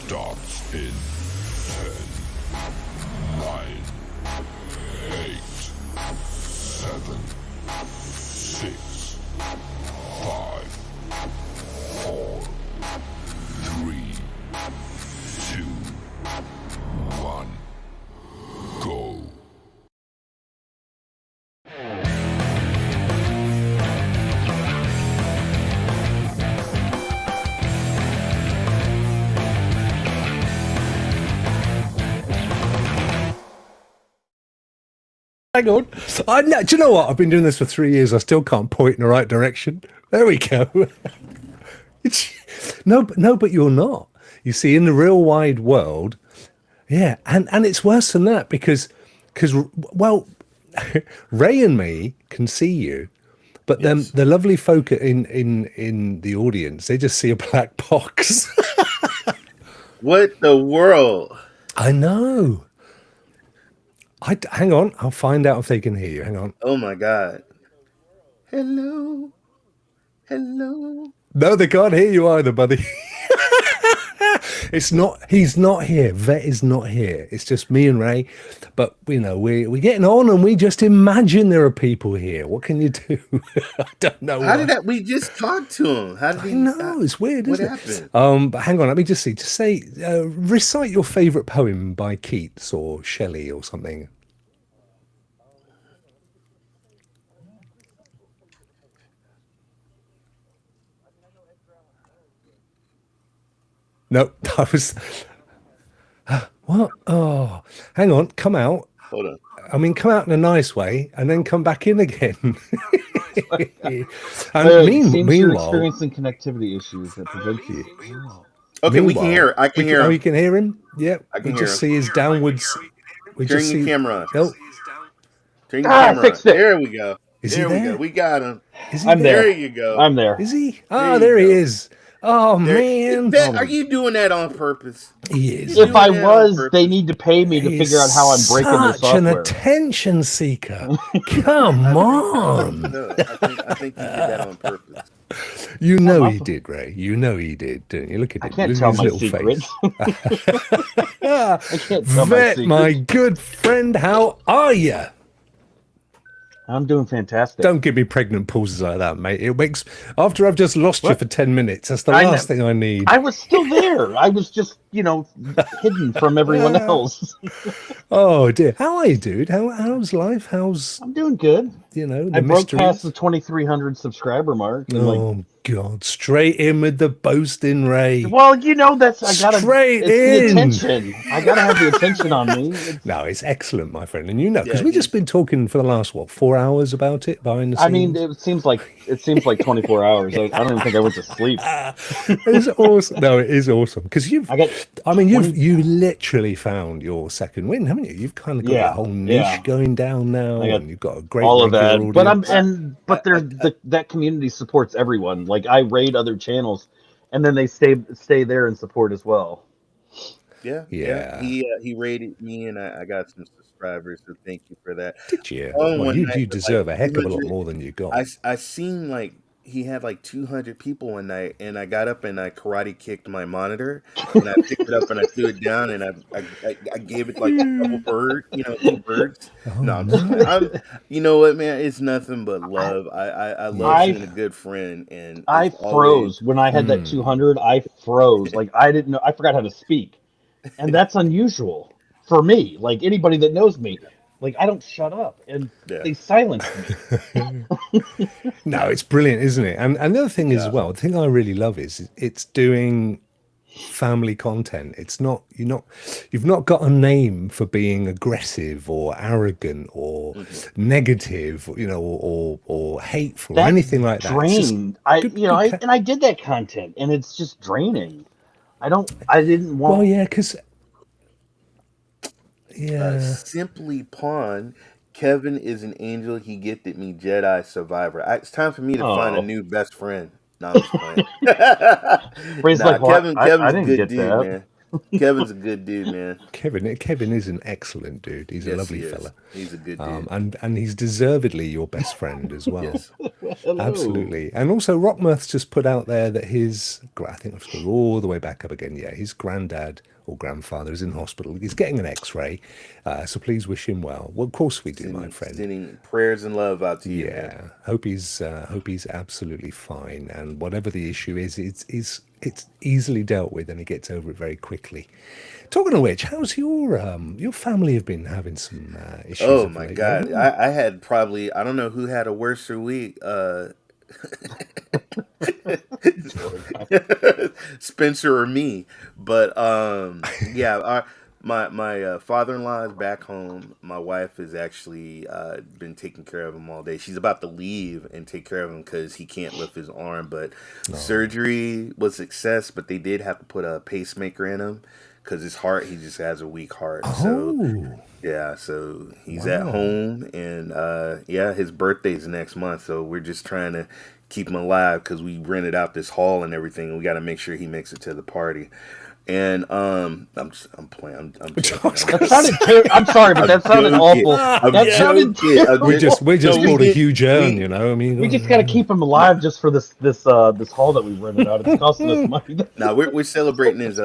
starts in 10, 9, 8, 7, 6, 5, 4, 3, 2, 1, go. Hang on. Do you know what? I've been doing this for 3 years. I still can't point in the right direction. There we go. But you're not. You see, in the real wide world, yeah, and it's worse than that because well, Ray and me can see you, but then Yes. the lovely folk in the audience, they just see a black box. What the world? I know. Hang on. I'll find out if they can hear you. Hang on. Oh my God. Hello. Hello. No, they can't hear you either, buddy. It's not. He's not here. Vet is not here. It's just me and Ray. But we're getting on, and we just imagine there are people here. What can you do? I don't know. How did that? We just talked to him. How did I he? know it's weird, What isn't happened? it? But hang on. Let me just see. Just say, recite your favorite poem by Keats or Shelley or something. No, I was. What? Oh, hang on. Come out. Hold on. I mean, come out in a nice way and then come back in again. And Seems you're meanwhile, experiencing connectivity issues that prevent you. Okay, we meanwhile- can hear. I can hear Oh, him. you can hear him? Yeah. I can We hear just him. see his downwards. We Turn just your see. camera on. Oh, Turn your Ah, I camera on. fixed it. There we go. Is he there we there? go. We got him. is he I'm There there. you go. I'm there. Is he? There Ah, you there he go. is. Oh, There- man. Bet, are you doing that on purpose? He is. You're If I doing that on was, purpose. they need to pay me to He's figure out how I'm breaking their such an software. attention seeker. Come on. No, I think you did that on purpose. You know he awesome. did, Ray. You know he did, don't you? Look at I him. can't Look at tell his my little secrets. face. I can't tell my Vet, secrets. my good friend, how are you? I'm doing fantastic. Don't give me pregnant pauses like that, mate. It makes after I've just lost you What? for 10 minutes. That's the I last know. thing I need. I was still there. I was just, hidden from everyone else. Oh dear. How are you, dude? How's life? How's I'm doing good. the I broke mysteries? past the 2,300 subscriber mark. And Oh God! Straight in with the boasting, Ray. well, that's I gotta Straight it's the in. attention. I gotta have the attention on me. No, it's excellent, my friend, and because Yeah, we've just been talking for the last 4 hours about it behind the scenes. I mean, it seems like 24 hours. I don't even think I went to sleep. It's awesome. No, it is awesome because I got you literally found your second win, haven't you? You've kind of got Yeah, a whole niche yeah. going down now, I got and you've got a great all of that. regular But audience. that community supports everyone. Like I raid other channels, and then they stay there and support as well. Yeah. Yeah. He rated me, and I got some subscribers. So thank you for that. Did you? Oh, Well, one you night do with, deserve a heck of a lot 200 more than you got. I seen like he had like 200 people one night, and I got up and I karate kicked my monitor, and I picked it up and I threw it down, and I gave it like a couple birds, 2 birds. No, I'm just kidding. You know what, man? It's nothing but love. I love I- seeing a good friend, and I it's always- froze when I had that 200. I froze. Like I didn't know. I forgot how to speak, and that's unusual for me. Like anybody that knows me, like I don't shut up, and Yeah. they silenced me. No, it's brilliant, isn't it? And the other thing as Yeah. well, the thing I really love is it's doing family content. It's not you've not got a name for being aggressive or arrogant or negative, or hateful or That's anything like that. It's just Drained. good I did that content, and it's just draining. I didn't want. well, yeah, because yeah. Simply Pawn. Kevin is an angel. He gifted me Jedi Survivor. It's time for me to find a Oh. new best friend. No, I'm just playing. Ray's Nah, like, well, Kevin's I a didn't good get dude, that. man. Kevin's a good dude, man. Kevin is an excellent dude. He's a Yes, lovely he is. fella. He's a good dude. And he's deservedly your best friend as well. Yes. Hello. Absolutely. And also, Rockmirth's just put out there that I think I've scrolled all the way back up again. Yeah, his granddad or grandfather is in hospital. He's getting an x-ray. So please wish him well. Well, of course we do, my friend. Sending prayers and love out to you, Yeah. man. Hope he's absolutely fine. And whatever the issue is, it's easily dealt with and he gets over it very quickly. Talking of which, how's your family have been having some issues? Oh of my late? God. I had probably, I don't know who had a worse week. Spencer or me, but yeah, my father-in-law is back home. My wife has actually been taking care of him all day. She's about to leave and take care of him because he can't lift his arm, but surgery was a success, but they did have to put a pacemaker in him because his heart, he just has a weak heart. So yeah, so he's at home, and yeah, his birthday's next month, so we're just trying to keep him alive because we rented out this hall and everything, and we got to make sure he makes it to the party. And I'm playing. I'm That sounded I'm sorry, but that sounded awful. That sounded terrible. we just bought a huge urn, you know. I mean, We just got to keep him alive just for this hall that we rented out. It's costing us money. Now we're celebrating his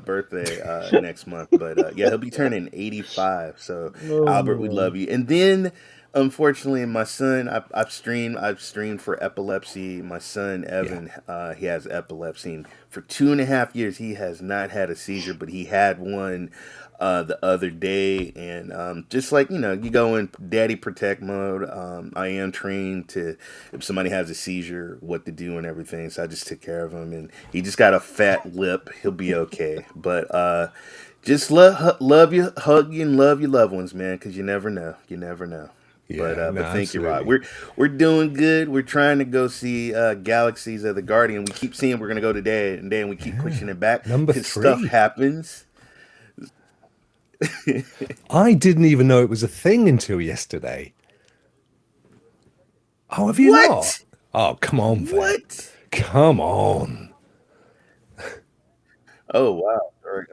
birthday next month, but yeah, he'll be turning 85. So Albert, we love you. And then, unfortunately, my son, I've streamed for epilepsy. My son Evan, he has epilepsy. And for 2.5 years, he has not had a seizure, but he had one the other day, and just like, you go in daddy protect mode. I am trained to, if somebody has a seizure, what to do and everything. So I just took care of him, and he just got a fat lip. He'll be okay. But just love you, hug you, and love your loved ones, man, because you never know. You never know. Yeah, But thank you, Rod. We're doing good. We're trying to go see Galaxies of the Guardian. We keep saying we're gonna go today, and then we keep pushing it back. Number 'cause 3. Stuff happens. I didn't even know it was a thing until yesterday. Oh, have you What? not? Oh, come on, Vin. What? Come on. Oh wow! Sorry.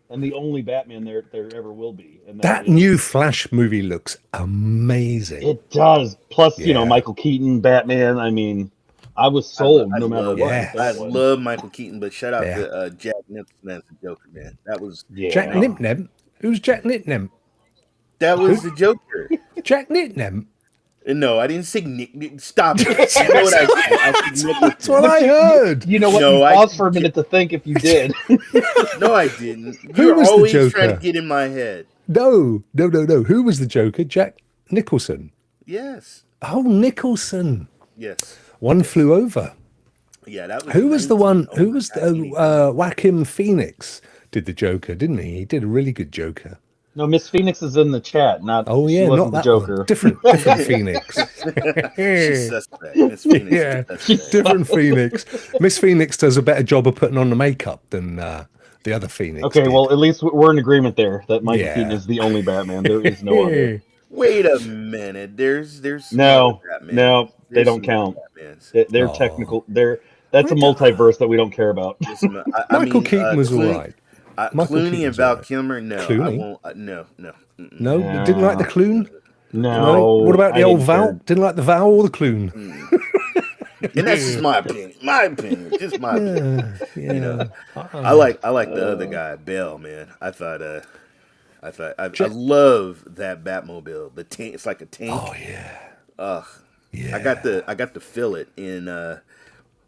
And the only Batman there ever will be. And That new Flash movie looks amazing. It does. Plus, Yeah. Michael Keaton, Batman. I mean, I was sold no matter what. yeah. I love Michael Keaton, but shout out to Jack Nicholson as the Joker, man. That was Jack Nipnem? Who's Jack Nipnem? that was the Joker. Jack Nipnem? No, I didn't say Nick. Stop it. You know what I said? I said That's what I heard. You know what? No, you I- paused for a minute to think if you did. No, I didn't. Who You're was the always Joker? trying to get in my head. No. Who was the Joker? Jack Nicholson. Yes. Oh, Nicholson. Yes. One Flew Over. Yeah, that was. Who was the 19 one? oh Who my was God, Joaquin Phoenix did the Joker, didn't he? He did a really good Joker. No, Miss Phoenix is in the chat. Not Oh she yeah, wasn't not the that Joker. one. Different Phoenix. She's suspect. Miss Phoenix is Yeah, suspect. different Phoenix. Miss Phoenix does a better job of putting on the makeup than the other Phoenix. Okay, did. well, at least we're in agreement there that Michael Yeah. Keaton is the only Batman. There is no other. Wait a minute. There's some No, other Batmans. no, they There's don't some count. other Batmans. They're Oh. technical. That's a multiverse that we don't care about. There's some- I Michael mean, Keaton was Clooney- all right. Michael Clooney and Keaton's Val all right. Kilmer. No, I Clooney? won't. No. Mm-mm. No, Yeah. didn't like the Clune. No. What about the I old didn't Val? care. Didn't like the Val or the Clune. And that's just my opinion. My opinion. Just my opinion. Yeah. You know, I like the other guy, Bell. Man, I love that Batmobile. The tank. It's like a tank. Oh yeah. Ugh. Yeah. I got to feel it in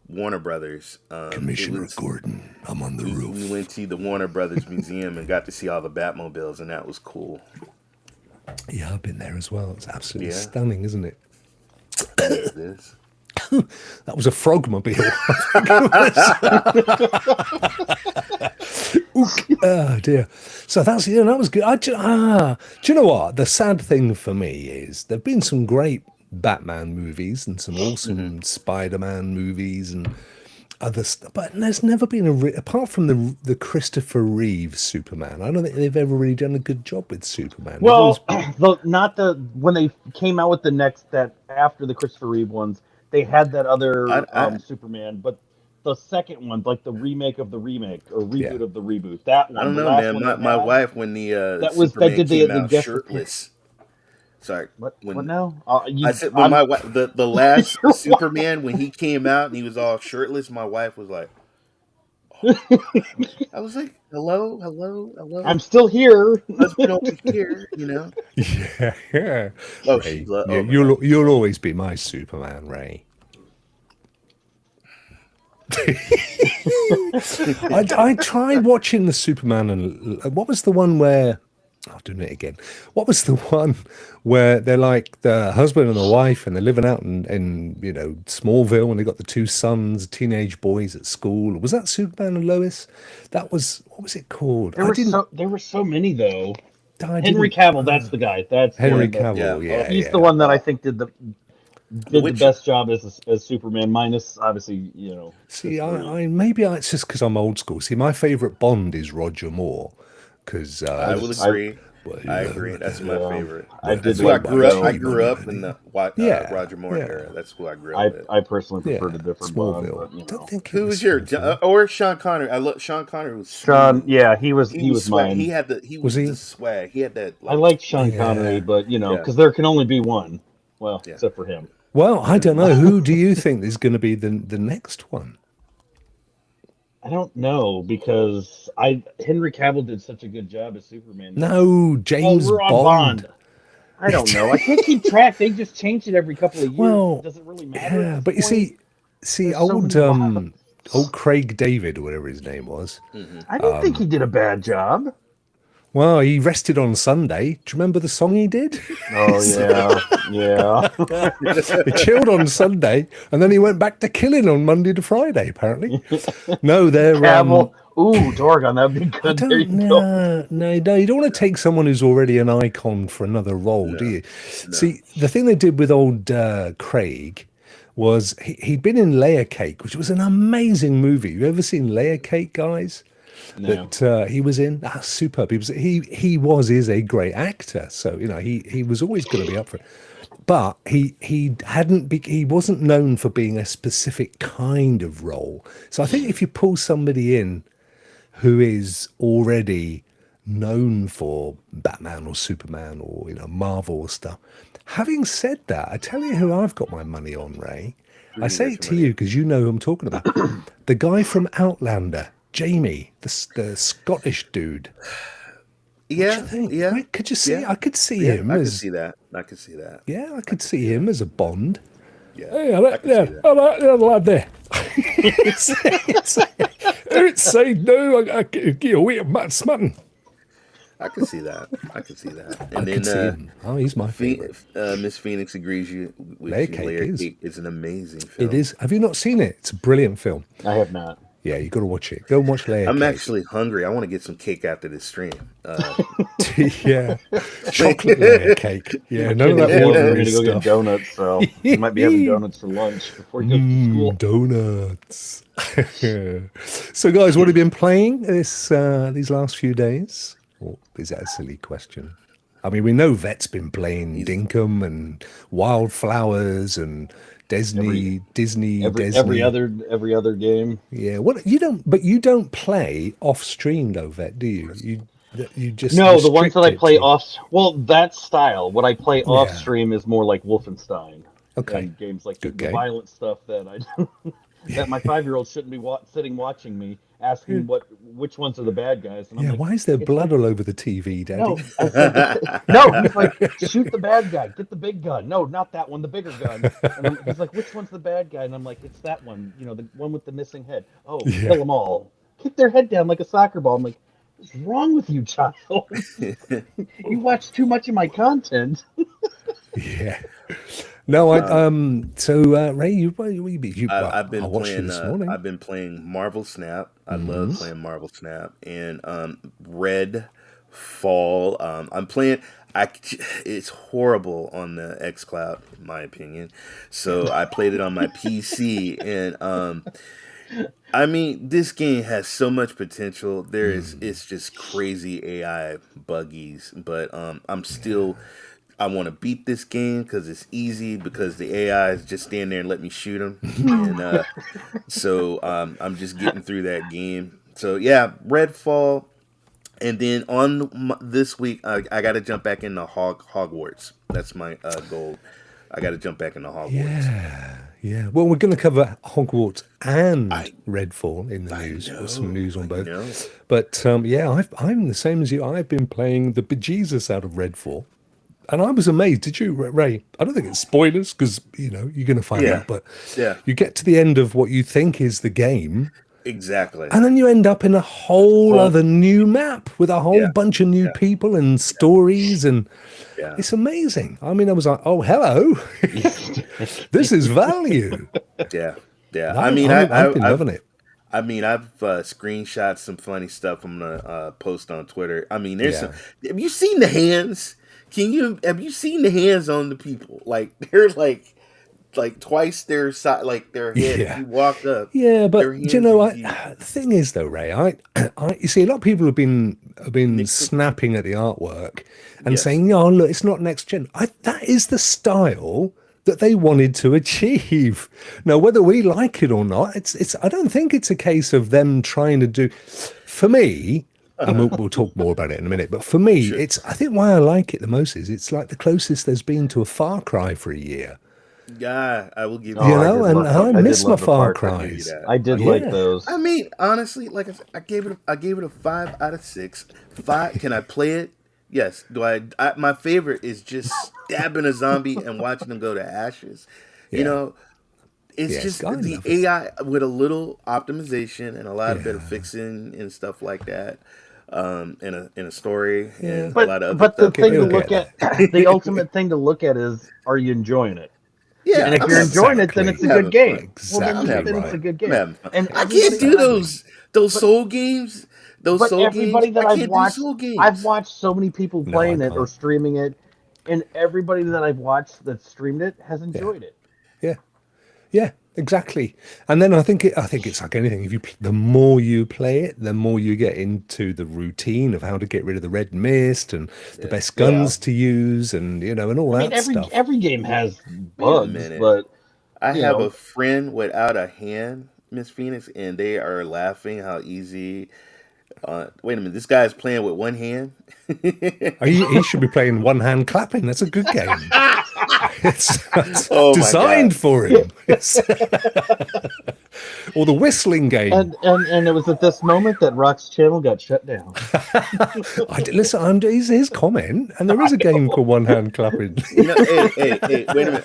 Warner Brothers. Commissioner Gordon, I'm on the We roof. went to the Warner Brothers Museum and got to see all the Batmobiles, and that was cool. Yeah, I've been there as well. It's absolutely Yeah. stunning, isn't it? It is. That was a frogmobile. Ook. Oh dear. So that was good. Do you know what? The sad thing for me is there've been some great Batman movies and some awesome Spider-Man movies and other stuff, but there's never been apart from the Christopher Reeve Superman. I don't think they've ever really done a good job with Superman. They've Well, always- when they came out with the next that after the Christopher Reeve ones, they had that other I- Superman, but the second one, like the remake of the remake or reboot Yeah. of the reboot. That I one, don't the know, last man. one My they my had. wife, when the That Superman did came the out guest. shirtless. Sorry, What when now? I said when my wife the last Superman when he came out and he was all shirtless, my wife was like, I was like, hello, hello, hello, I'm still here. husband over here, you know. Yeah, yeah. Oh, Ray, yeah, oh my god, she's you'll love. always be my Superman, Ray. I tried watching the Superman, and what was the one where I'm doing it again. What was the one where they're like the husband and the wife, and they're living out in Smallville, and they got the two sons, teenage boys at school? Was that Superman and Lois? That was, what was it called? There were so many though. I Henry didn't. Cavill, that's the guy. That's the Henry one that Yeah. Cavill, Oh, yeah, he's the yeah. one that I oh, think did The the Witcher. best job as Superman, minus obviously See, the maybe it's just because I'm old school. See, my favorite Bond is Roger Moore, because I will I agree. I agree. That's my yeah, favorite. I did That's who I like grew up. I Ringo. grew up in the Yeah, Roger Moore yeah, era. That's who I grew up with. I personally yeah. preferred a different Bond, Smallville. but Don't think it Who was was your Smallville. or Sean Connery? I love Sean Connery was Sean, smooth. yeah, he was Swag. He mine. had he Was was he? the swag. He had that I like liked Sean Connery, Yeah. but yeah because there can only be one. Well, yeah. except for him. Well, I don't know. Who do you think is going to be the next one? I don't know because Henry Cavill did such a good job as Superman. No, Oh, James we're on Bond. Bond. I don't know. I can't keep track. They just change it every couple of years. Well, Does it really matter at yeah, this but you point? see, There's so many old Craig David or whatever his name was. Hmm. I didn't think he did a bad job. Well, he rested on Sunday. Do you remember the song he did? Oh yeah, yeah. He chilled on Sunday, and then he went back to killing on Monday to Friday. Apparently, no, they're Cavill. Ooh, Dorgon, that'd be I good. There you don't go. know. No, you don't want to take someone who's already an icon for another role, do No, you? no. See, the thing they did with old Craig was he'd been in Layer Cake, which was an amazing movie. You ever seen Layer Cake, guys? No. That he was in. That's superb. Is a great actor. So he was always going to be up for it. But he wasn't known for being a specific kind of role. So I think if you pull somebody in who is already known for Batman or Superman or Marvel stuff. Having said that, I tell you who I've got my money on, Ray. Who I you say got it your to money you because you know who I'm talking about. The guy from Outlander, Jamie, the Scottish dude. What do you Yeah, think? yeah, Right? Could you see? yeah, I could see yeah. him I could as see that. I could see that. I I could could see see him that. as a Bond. Yeah, Hey, I I like could see that. that. I like that lad there. Outside now, I get away a Matt Smutton. I could see that. I could see that. I And could see then him. Oh, he's my favorite. Miss Phoenix agrees Layer with you. Cake Layer is. Cake is an amazing It film. is. Have you not seen it? It's a brilliant film. I have not. Yeah, you got to watch it. Go and watch Layer I'm Cake. actually hungry. I want to get some cake after this stream. Yeah, chocolate layer cake. Yeah, My none of kid that is yelling for me ordinary to go get stuff. donuts, so he might be having donuts for lunch before he goes to school. Donuts. So, guys, what have you been playing these last few days? Or is that a silly question? I mean, we know Vet's been playing He's Dinkum and Wildflowers and Disney. Every other game. Yeah, what you don't play off stream though, Vet, do you? You just No, the ones that restrict I it play to. off. Well, that style. What I play off Yeah. stream is more like Wolfenstein Okay. and games like the Good game. violent stuff that that my 5-year-old shouldn't be sitting watching me, asking which ones are the bad guys. And I'm Yeah, like, why is there it's blood like, all over the TV, Daddy? no, I said, no. He's like, shoot the bad guy, get the big gun. No, not that one, the bigger gun. And he's like, which one's the bad guy? And I'm like, it's that one. The one with the missing head. Oh, Yeah. kill them all. Kick their head down like a soccer ball. I'm like, what's wrong with you, child? You watch too much of my content. Yeah. No, Ray, I've I been watched you playing. this morning. I've been playing Marvel Snap. I love Mm-hmm. playing Marvel Snap and Red Fall. I'm playing. It's horrible on the xCloud, in my opinion. So I played it on my PC, and I mean, this game has so much potential. It's just crazy AI buggies, but I'm still I want to beat this game because it's easy because the AI is just stand there and let me shoot them, and so I'm just getting through that game. So yeah, Redfall, and then this week I got to jump back into Hogwarts. That's my goal. I got to jump back into Hogwarts. Yeah. Well, we're going to cover Hogwarts and I Redfall in the news. know, Got some news on I both. know. But yeah, I'm the same as you. I've been playing the bejesus out of Redfall. And I was amazed. Did you, Ray? I don't think it's spoilers because, you're going to find Yeah, out. But yeah, you get to the end of what you think is the game. exactly. And then you end up in a whole Whole, other new map with a whole yeah, bunch of new yeah, people and stories. And yeah, it's amazing. I mean, I was like, oh, hello. This is value. yeah, yeah. And I mean, I've been loving it. I've screenshot some funny stuff. I'm gonna post on Twitter. I mean, there's some. Yeah. Have you seen the hands? Have you seen the hands on the people? Like they're like twice their size, like their head. If Yeah. you walk up, Yeah, but their do hands you know, are huge. the thing is though, Ray, you see, a lot of people have been Nick, snapping at the artwork and yes, saying, "Oh, look, it's not next gen." That is the style that they wanted to achieve. Now, whether we like it or not, it's. I don't think it's a case of them trying to do. For me, and we'll talk more about it in a minute. But for me, sure. I think why I like it the most is it's like the closest there's been to a Far Cry for a year. Yeah, I will give you You Oh, I that. know, did and love. I I did miss my love the Far Far Cry. I'll give you Cries. that. I did like Yeah. those. I mean, honestly, like I said, I gave it a 5 out of 6. 5. Can I play it? Yes. Do my favorite is just stabbing a zombie and watching them go to ashes. You Yeah. know, it's Yeah, just I the love it. AI with a little optimization and a lot of bit of Yeah. fixing and stuff like that. In a story Yeah. and a lot of other But the stuff. Okay, thing to we'll look get at, the ultimate thing to look at is, are you enjoying it? Yeah, And if I'm you're having enjoying it, then Exactly. it's a I'm good having game. fun. Well, then, I'm Exactly having then right. it's a fun. good I'm game. having fun. And I can't everybody do that I've, those but soul games. Those but soul games. everybody that I I've can't do watched, soul I've games. watched so many people No, I playing it or can't. streaming it, and everybody that I've watched that streamed it has Yeah. enjoyed it. Yeah. Yeah. Exactly. And then I think it's like anything. If the more you play it, the more you get into the routine of how to get rid of the red mist and the Yeah. best Yeah. guns to use, and and all I mean, that stuff. every game has Wait a bugs, minute. but I you have a know, friend without a hand, Miss Phoenix, and they are laughing how easy. Wait a minute. This guy's playing with one hand. He should be playing one hand clapping. That's a good game. It's Oh my god. designed for him. Or the whistling game. and it was at this moment that Rock's channel got shut down. Listen, I'm his comment, and there is a game called One Hand Clapping. You know, hey, wait a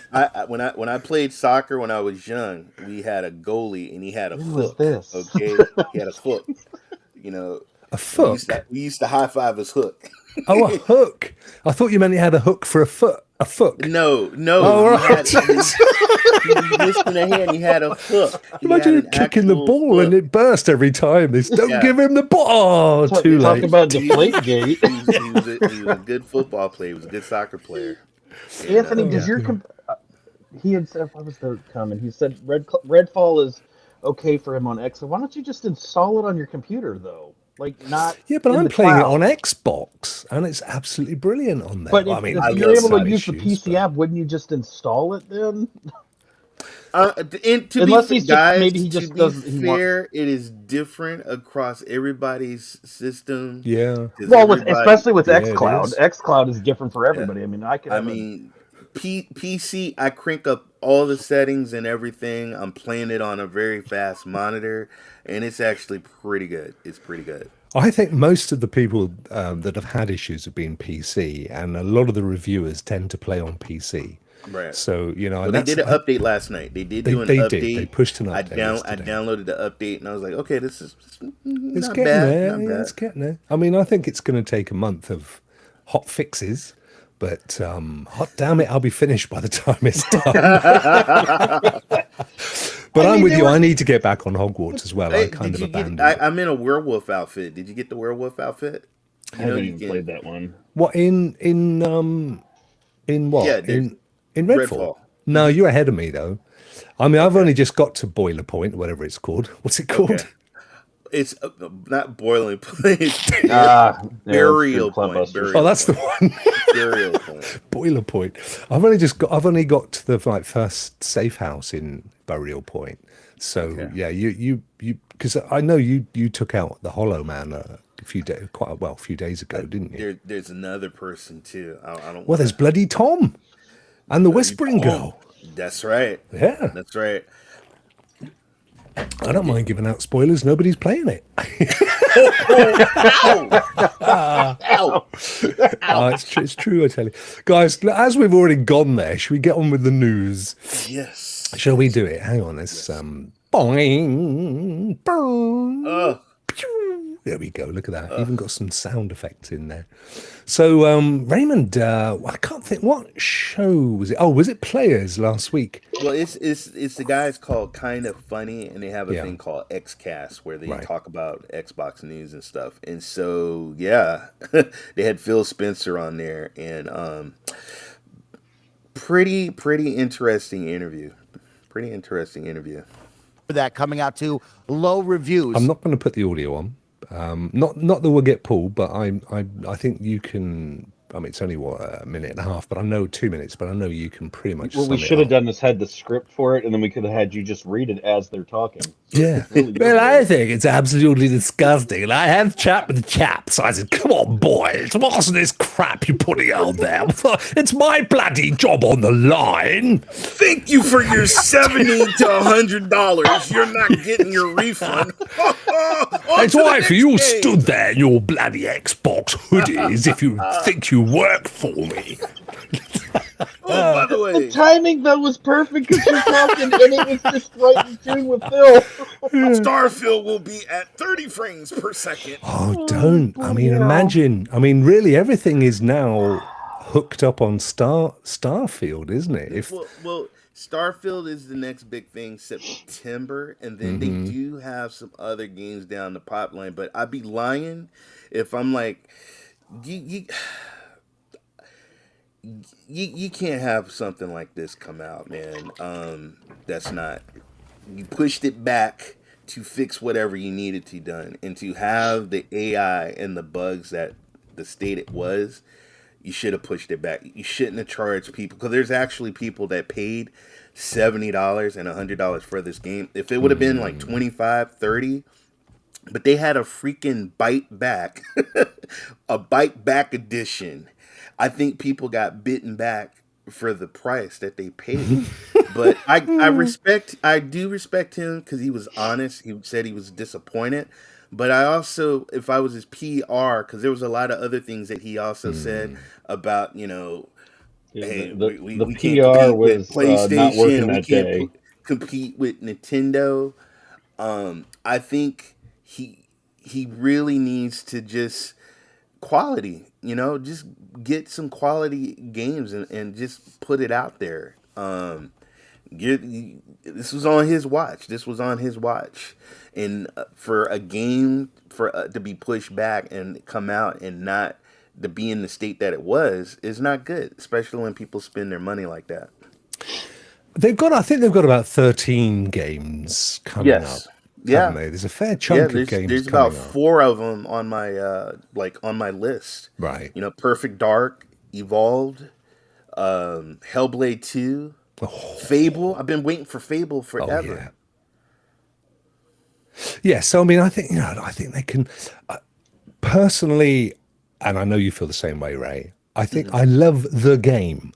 minute. When I played soccer when I was young, we had a goalie and he had a When was hook. this? Okay, he had a hook. You know, A we used hook? to high five his hook. Oh, a hook. I thought you meant he had a hook for a foot. A foot. No, Oh, he right. he was missing a hand. He had a hook. He had Imagine an kicking the actual ball and hook. it burst every time. Don't Yeah. give him the ball. Oh, too Talk late. about deflate gate. He was a good football player. He was a good soccer player. And, Anthony, does your he had said, what was the comment? He said Redfall is okay for him on X. So why don't you just install it on your computer though? Like not Yeah, but in I'm the playing it cloud. on Xbox, and it's absolutely brilliant on there. But Well, if, I mean, if I you're love able some to use the issues, PC app, wouldn't you just install it then? and to Unless be he's just guys, maybe he to just be doesn't. He want, fair, it is different across everybody's system. Yeah. 'Cause well, with everybody, especially with Yeah, it XCloud, is. XCloud is different for yeah. everybody. I mean, I could I have mean, PC, I crank up all the settings and everything. I'm playing it on a very fast monitor, and it's actually pretty good. It's pretty good. I think most of the people that have had issues have been PC, and a lot of the reviewers tend to play on PC. Right. So Well, and they that's did an update last night. They did do an they update. did. They pushed an I update I yesterday. downloaded the update, and I was like, okay, this is It's not getting bad. there. Not Yeah, bad. it's getting there. I mean, I think it's going to take a month of hot fixes, but hot damn it, I'll be finished by the time it's done. But I'm with you. I need to get back on Hogwarts as well. I Hey, kind did of you get? abandoned it. I'm in a werewolf outfit. Did you get the werewolf outfit? I You know haven't you even can. played that one. What in what Yeah, there's in Redfall? Redfall. No, you're ahead of me though. I mean, I've only just got to Boiler Point, whatever it's called. What's it called? Okay. It's not boiling point. It's Yeah, that's burial good. Club point. Busters. Oh, Burial that's the point. one. Burial point. Boiler Point. I've only got to the like first safe house in Burial Point. So Okay. yeah, you because I know you took out the Hollow Man a few days, a few days ago, didn't you? There's another person too. I don't Well, want there's bloody Tom and the bloody Whispering Tom. Girl. That's right. Yeah, That's right. I don't mind giving out spoilers. Nobody's playing it. Ow! Ow! Oh, it's true, I tell you. Guys, as we've already gone there, should we get on with the news? Yes. Shall we do it? Hang on, let's boing, boing, Ugh. pew. There we go. Look at that. Even got some sound effects in there. So, Raymond, I can't think what show was it? Oh, was it Players last week? Well, it's the guys called Kind of Funny, and they have a Yeah. thing called XCast where they Right. talk about Xbox news and stuff. And so, yeah, they had Phil Spencer on there, and pretty interesting interview. Pretty interesting interview. For that coming out to low reviews. I'm not going to put the audio on. Not that we'll get pulled, but I think you can. I mean, it's only a minute and a half, but I know 2 minutes, but I know you can pretty much. What we sum it should have up. done is had the script for it, and then we could have had you just read it as they're talking. Yeah. Really good. Well, I think it's absolutely disgusting. And I had a chat with the chap, so I said, come on, boys, what's this crap you're putting out there? It's my bloody job on the line. Thank you for your $70 to $100. You're not getting your refund. It's why for you stood there in your bloody Xbox hoodies if you think you work for me. Oh, by the way, The timing though was perfect because you're talking, and it was just right in tune with Phil. Starfield will be at 30 frames per second. Oh, don't. I mean, imagine. I mean, really, everything is now hooked up on Starfield, isn't it? If Well, Starfield is the next big thing, September, and then they do have some other games down the pipeline. But I'd be lying if I'm like, you can't have something like this come out, man. That's not. You pushed it back to fix whatever you needed to done, and to have the AI and the bugs that the state it was. You should have pushed it back. You shouldn't have charged people, because there's actually people that paid $70 and $100 for this game. If it would have been like 25, 30, but they had a freaking bite back, a bite back edition. I think people got bitten back for the price that they paid. But I do respect him because he was honest. He said he was disappointed. But I also, if I was his PR, because there was a lot of other things that he also said about, hey, we can't PR compete with was PlayStation, not working we that can't day. compete with Nintendo. I think he really needs to just quality, just get some quality games and just put it out there. This was on his watch. And for a game to be pushed back and come out and not to be in the state that it was is not good, especially when people spend their money like that. I think they've got about 13 games coming up. Yeah. Haven't they? There's a fair chunk of games there's coming about up. 4 of them on my on my list. Right. Perfect Dark, Evolved, Hellblade 2, Fable. I've been waiting for Fable forever. Oh, yeah. Yeah, so I mean, I think they can. Personally, and I know you feel the same way, Ray. I think I love the game.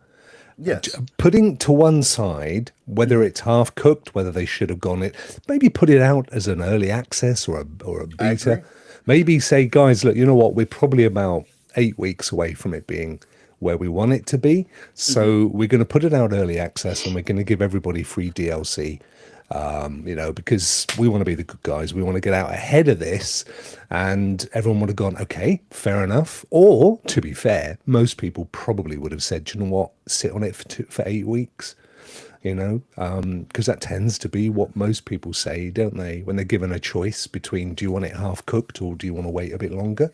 Yes. Putting to one side whether it's half cooked, whether they should have gone it, maybe put it out as an early access or a beta. agree. Maybe say, guys, look, you know what? We're probably about 8 weeks away from it being where we want it to be. So we're going to put it out early access, and we're going to give everybody free DLC. Because we want to be the good guys. We want to get out ahead of this, and everyone would have gone, okay, fair enough. Or, to be fair, most people probably would have said, do you know what, sit on it for 8 weeks, because that tends to be what most people say, don't they? When they're given a choice between, do you want it half cooked or do you want to wait a bit longer?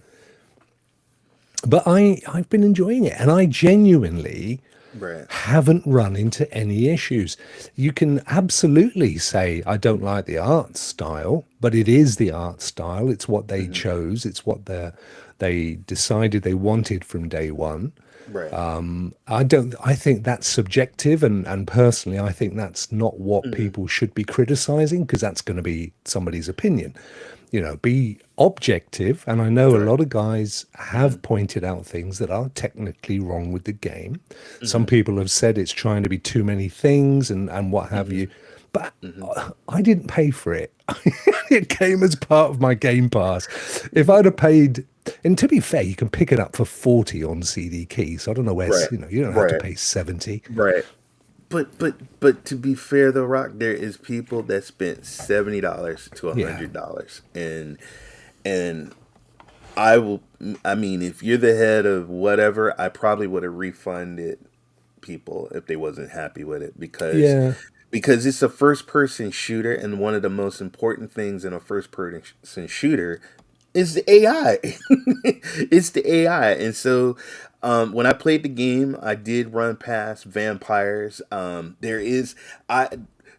But I've been enjoying it, and I genuinely Right. haven't run into any issues. You can absolutely say I don't like the art style, but it is the art style. It's what they chose. It's what they decided they wanted from day one. Right. I think that's subjective, and personally I think that's not what people should be criticizing, because that's going to be somebody's opinion. Be objective, and I know a lot of guys have pointed out things that are technically wrong with the game. Some people have said it's trying to be too many things and what have you, but I didn't pay for it. It came as part of my Game Pass. If I'd have paid, and to be fair, you can pick it up for 40 on CD Key, so I don't know where, Right. you don't have to Right. pay 70. Right. But to be fair though, Rock, there is people that spent $70 to $100, and I mean, if you're the head of whatever, I probably would have refunded people if they wasn't happy with it, Yeah. because it's a first person shooter, and one of the most important things in a first person shooter is the AI. It's the AI. And so when I played the game, I did run past vampires.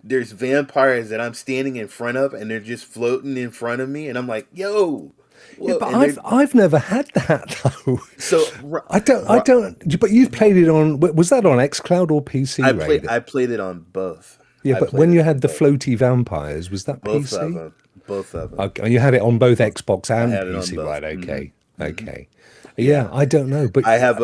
There's vampires that I'm standing in front of, and they're just floating in front of me, and I'm like, yo. Yeah, Whoa. but And I've never had that though. so I don't. But you've played it on. Was that on XCloud or PC? I played it on both. Yeah, I but played when it you on had the both. floaty vampires, was that Both of PC? them. Both of them. Okay, and you had it on both Xbox and had it on PC, both. right? Okay, okay. Yeah, I don't know, but I have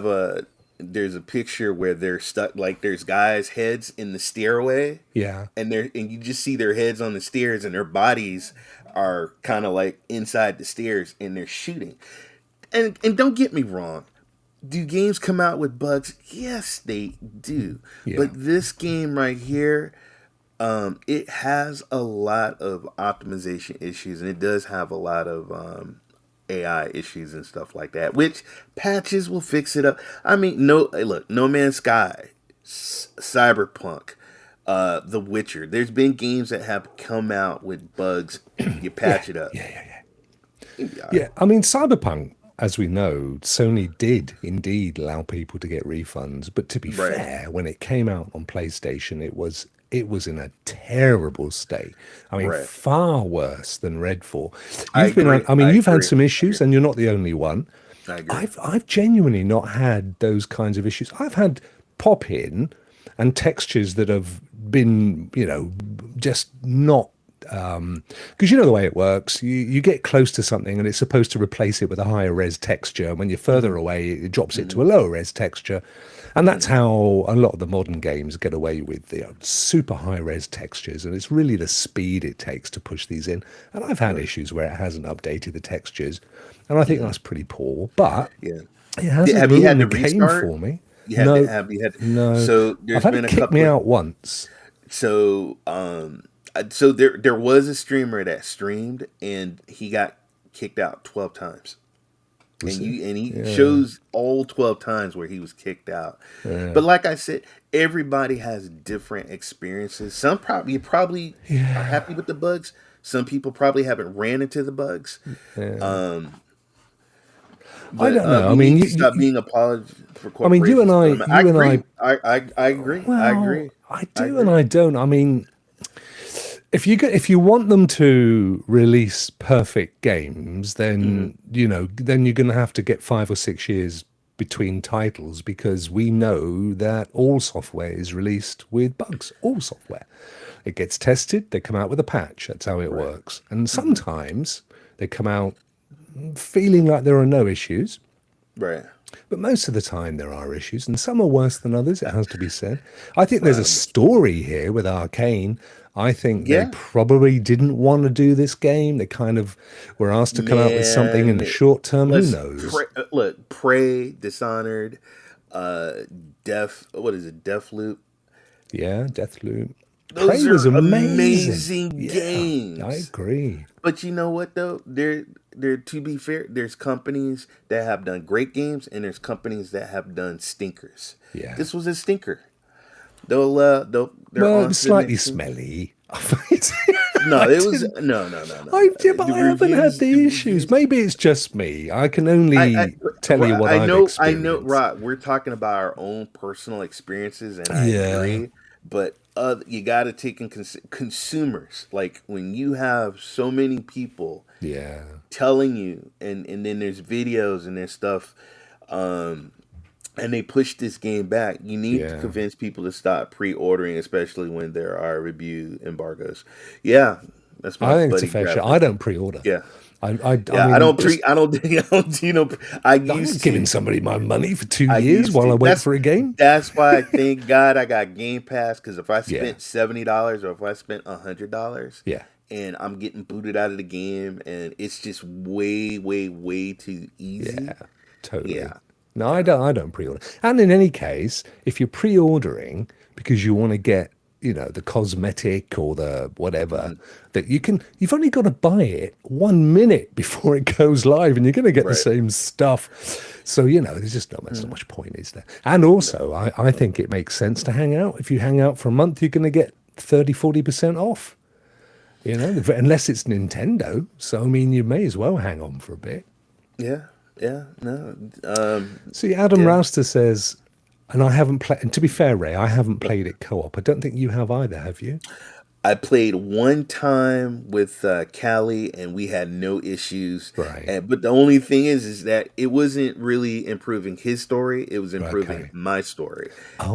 a there's a picture where they're stuck, like there's guys' heads in the stairway, yeah, and you just see their heads on the stairs, and their bodies are kind of like inside the stairs, and they're shooting. And don't get me wrong, do games come out with bugs? Yes, they do. Yeah. But this game right here, it has a lot of optimization issues, and it does have a lot of AI issues and stuff like that, which patches will fix it up. I mean, No Man's Sky, Cyberpunk, The Witcher. There's been games that have come out with bugs. You patch it up. yeah. I mean, Cyberpunk, as we know, Sony did indeed allow people to get refunds, but to be Right. fair, when it came out on PlayStation, it was in a terrible state. I mean, Right. far worse than Redfall. I You've been, agree. I mean, I you've had agree. some issues, and you're not the only one. I agree. I've genuinely not had those kinds of issues. I've had pop in and textures that have been, just not, because you know the way it works. You get close to something and it's supposed to replace it with a higher res texture. And when you're further away, it drops it to a lower res texture. And that's how a lot of the modern games get away with the super high res textures. And it's really the speed it takes to push these in. And I've had issues where it hasn't updated the textures. And I think that's pretty poor. But Yeah. it hasn't Have you had ruined to the game restart? for me. You had No, to have you had no. So there's I've had been it a kick couple me of, out once. so so there was a streamer that streamed, and he got kicked out 12 times. And he shows all 12 times where he was kicked out. But like I said, everybody has different experiences. Some probably are happy with the bugs. Some people probably haven't ran into the bugs. I don't know. I we mean, need to stop being apologists for I mean, you and corporations. I- you and agree. I agree. well, I agree. I do and I don't. I mean, if you want them to release perfect games, then then you're going to have to get 5 or 6 years between titles, because we know that all software is released with bugs. All software, it gets tested, they come out with a patch. That's how it works. And sometimes they come out feeling like there are no issues, Right. but most of the time there are issues, and some are worse than others, it has to be said. I think there's a story here with Arcane. I think they Yeah. probably didn't want to do this game. They kind of were asked to come out with something in the Man, short term. Who Let's knows? look, Prey, Dishonored, what is it, Deathloop? Yeah, Deathloop. Those Prey are was amazing. amazing Yeah, games. I agree. But you know what though? There to be fair, there's companies that have done great games, and there's companies that have done stinkers. Yeah. This was a stinker. They're Well, on it's slightly sitting smelly. no, I it was didn't. no. Yeah, but The I haven't had reviews, the the issues. reviews. Maybe it's just me. I can only tell you what I I've know, experienced. Rod. We're talking about our own personal experiences, and I Yeah, agree. But you got to take in consumers. Like when you have so many people yeah, telling you, and then there's videos and there's stuff, um, and they push this game back. You need to yeah. convince people to stop pre-ordering, especially when there are review embargoes. Yeah, that's my I think it's a buddy fair share. Graphic. I don't pre-order. Yeah. I Yeah, I mean, don't pre. I don't. I don't. I I'm not used giving to. somebody my money for 2 years I used while I to. wait for a game. That's why I thank God I got Game Pass. Because if I Yeah, spent $70 or if I spent $100, yeah, and I'm getting booted out of the game, and it's just way, way, way too easy. yeah, totally. Yeah, No, yeah, I don't pre-order. And in any case, if you're pre-ordering because you want to get, the cosmetic or the whatever, mhm, that you've only got to buy it 1 minute before it goes live, and you're going to get the right. same stuff. So, there's not Mhm, much point, is there? And no, also, I think it makes sense to hang out. If you hang out for a month, you're going to get 30-40% off. Unless it's Nintendo. So I mean, you may as well hang on for a bit. yeah, yeah, no, See, Adam yeah. Rouster says, and I haven't played. And to be fair, Ray, I haven't played it co-op. I don't think you have either, have you? I played one time with Callie, and we had no issues. Right. And but the only thing is that it wasn't really improving his story; it was improving Okay. my story.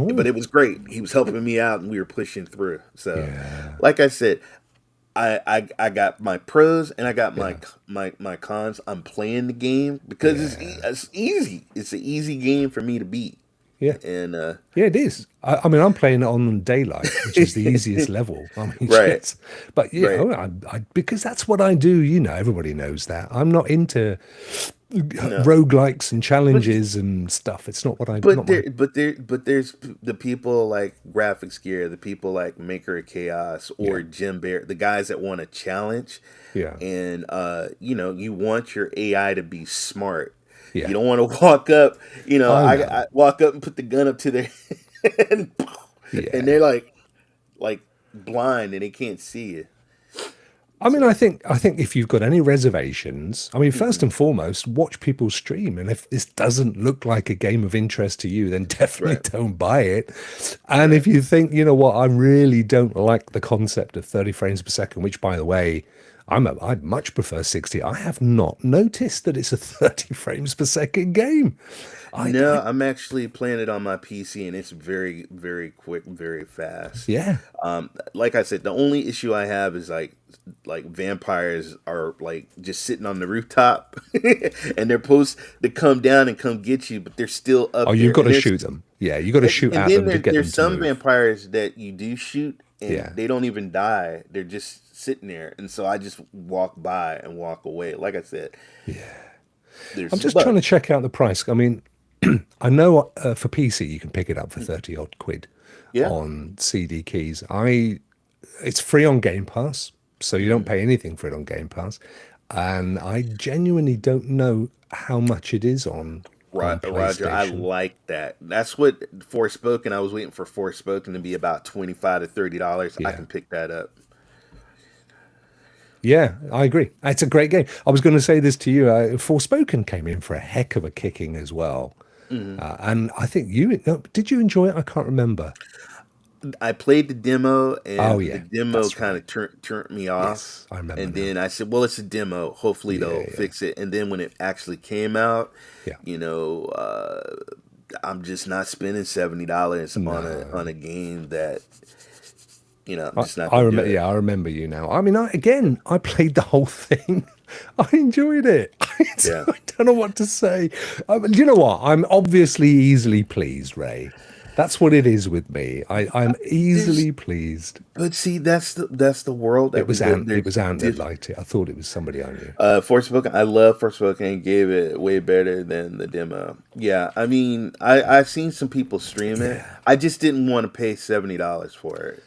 But Oh, it was great. He was helping me out, and we were pushing through. So, yeah, like I said, I got my pros and I got yeah, my cons. I'm playing the game because yeah, it's easy. It's an easy game for me to beat, yeah. and Yeah, it is. I mean, I'm playing it on daylight, which is the easiest level. I mean, right, shit. But right. because that's what I do. Everybody knows that. I'm not into No. roguelikes and But challenges and stuff. It's not my. but there's the people like Graphics Gear, the people like Maker of Chaos Yeah, or Jim Bear, the guys that want a challenge, yeah. and you want your AI to be smart. You Yeah, don't want to walk up, I I know. walk up and put the gun up to their head, and they're Yeah. like blind and they can't see you. I mean, So, I think if you've got any reservations, I mean, first mhm, and foremost, watch people stream, and if this doesn't look like a game of interest to you, then definitely right, don't buy it. And right. if you think, you know what, I really don't like the concept of 30 frames per second, which, by the way, I'd much prefer 60. I have not noticed that it's a 30 frames per second game. No, I I'm actually playing it on my PC and it's very, very quick, very fast. Yeah, Like I said, the only issue I have is like vampires are like just sitting on the rooftop and they're supposed to come down and come get you, but they're still oh, up you've there. got to shoot them. Yeah, you got to shoot And at then them to get them there's to some move. vampires that you do shoot and Yeah. they don't even die. They're just sitting there. And so I just walk by and walk away. Like I said, I'm there's just trying but to check out the price. I mean, I know for PC you can pick it up for 30 odd quid yeah. on CD keys. It's free on Game Pass, so you don't Mhm. pay anything for it on Game Pass. And I genuinely don't know how much it is on Roger, I PlayStation. like that. That's what Forspoken. I was waiting for Forspoken to be about $25 to $30. I Yeah. can pick that up. Yeah, I agree. It's a great game. I was going to say this to you. Forspoken came in for a heck of a kicking as well. Hmm. And I think did you enjoy it? I can't remember. I played the demo, Oh, and the yeah, demo that's kind right. of turned me off. Yes, I remember And now. then I said, "Well, it's a demo. Hopefully, Yeah, they'll yeah, fix it." And then when it actually came out, yeah. you know, I'm just not spending $70 on No. a game that I'm I, just not I gonna do remember. it. Yeah, I remember you now. I mean, I played the whole thing. I enjoyed it. Yeah. I don't know what to say. You know what? I'm obviously easily pleased, Ray. That's what it is with me. I'm There's easily pleased. But see, that's the world It that we was live. Ant. It There's was Ant that diff- liked it. I thought it was somebody I knew. Forspoken. I love Forspoken and gave it way better than the demo. Yeah, I mean, I've seen some people stream it. Yeah, I just didn't want to pay $70 for it.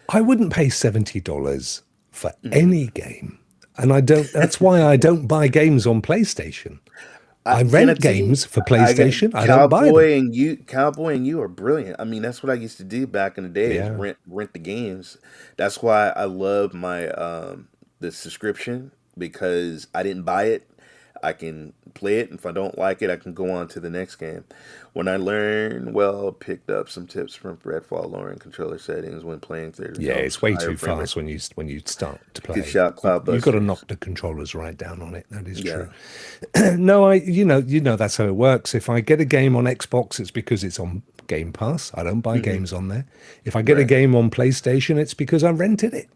I wouldn't pay $70 for Hmm. any game, and I don't. That's why I don't buy games on PlayStation. I Can I rent tell you? games for I got PlayStation. I don't buy them. Cowboy and you are brilliant. I mean, that's what I used to do back in the day is Yeah. rent the games. That's why I love my the subscription because I didn't buy it. I can play it, and if I don't like it, I can go on to the next game. When I learned, well, picked up some tips from Redfall lowering controller settings when playing theater Yeah, zones it's for way higher too frame rate. fast when you start to Good play. shot, You've got to Cloudbusters. knock the controllers right down on it. That is Yeah. true. No, you know that's how it works. If I get a game on Xbox, it's because it's on Game Pass. I don't buy Hmm. games on there. If I get a Right. game on PlayStation, it's because I rented it.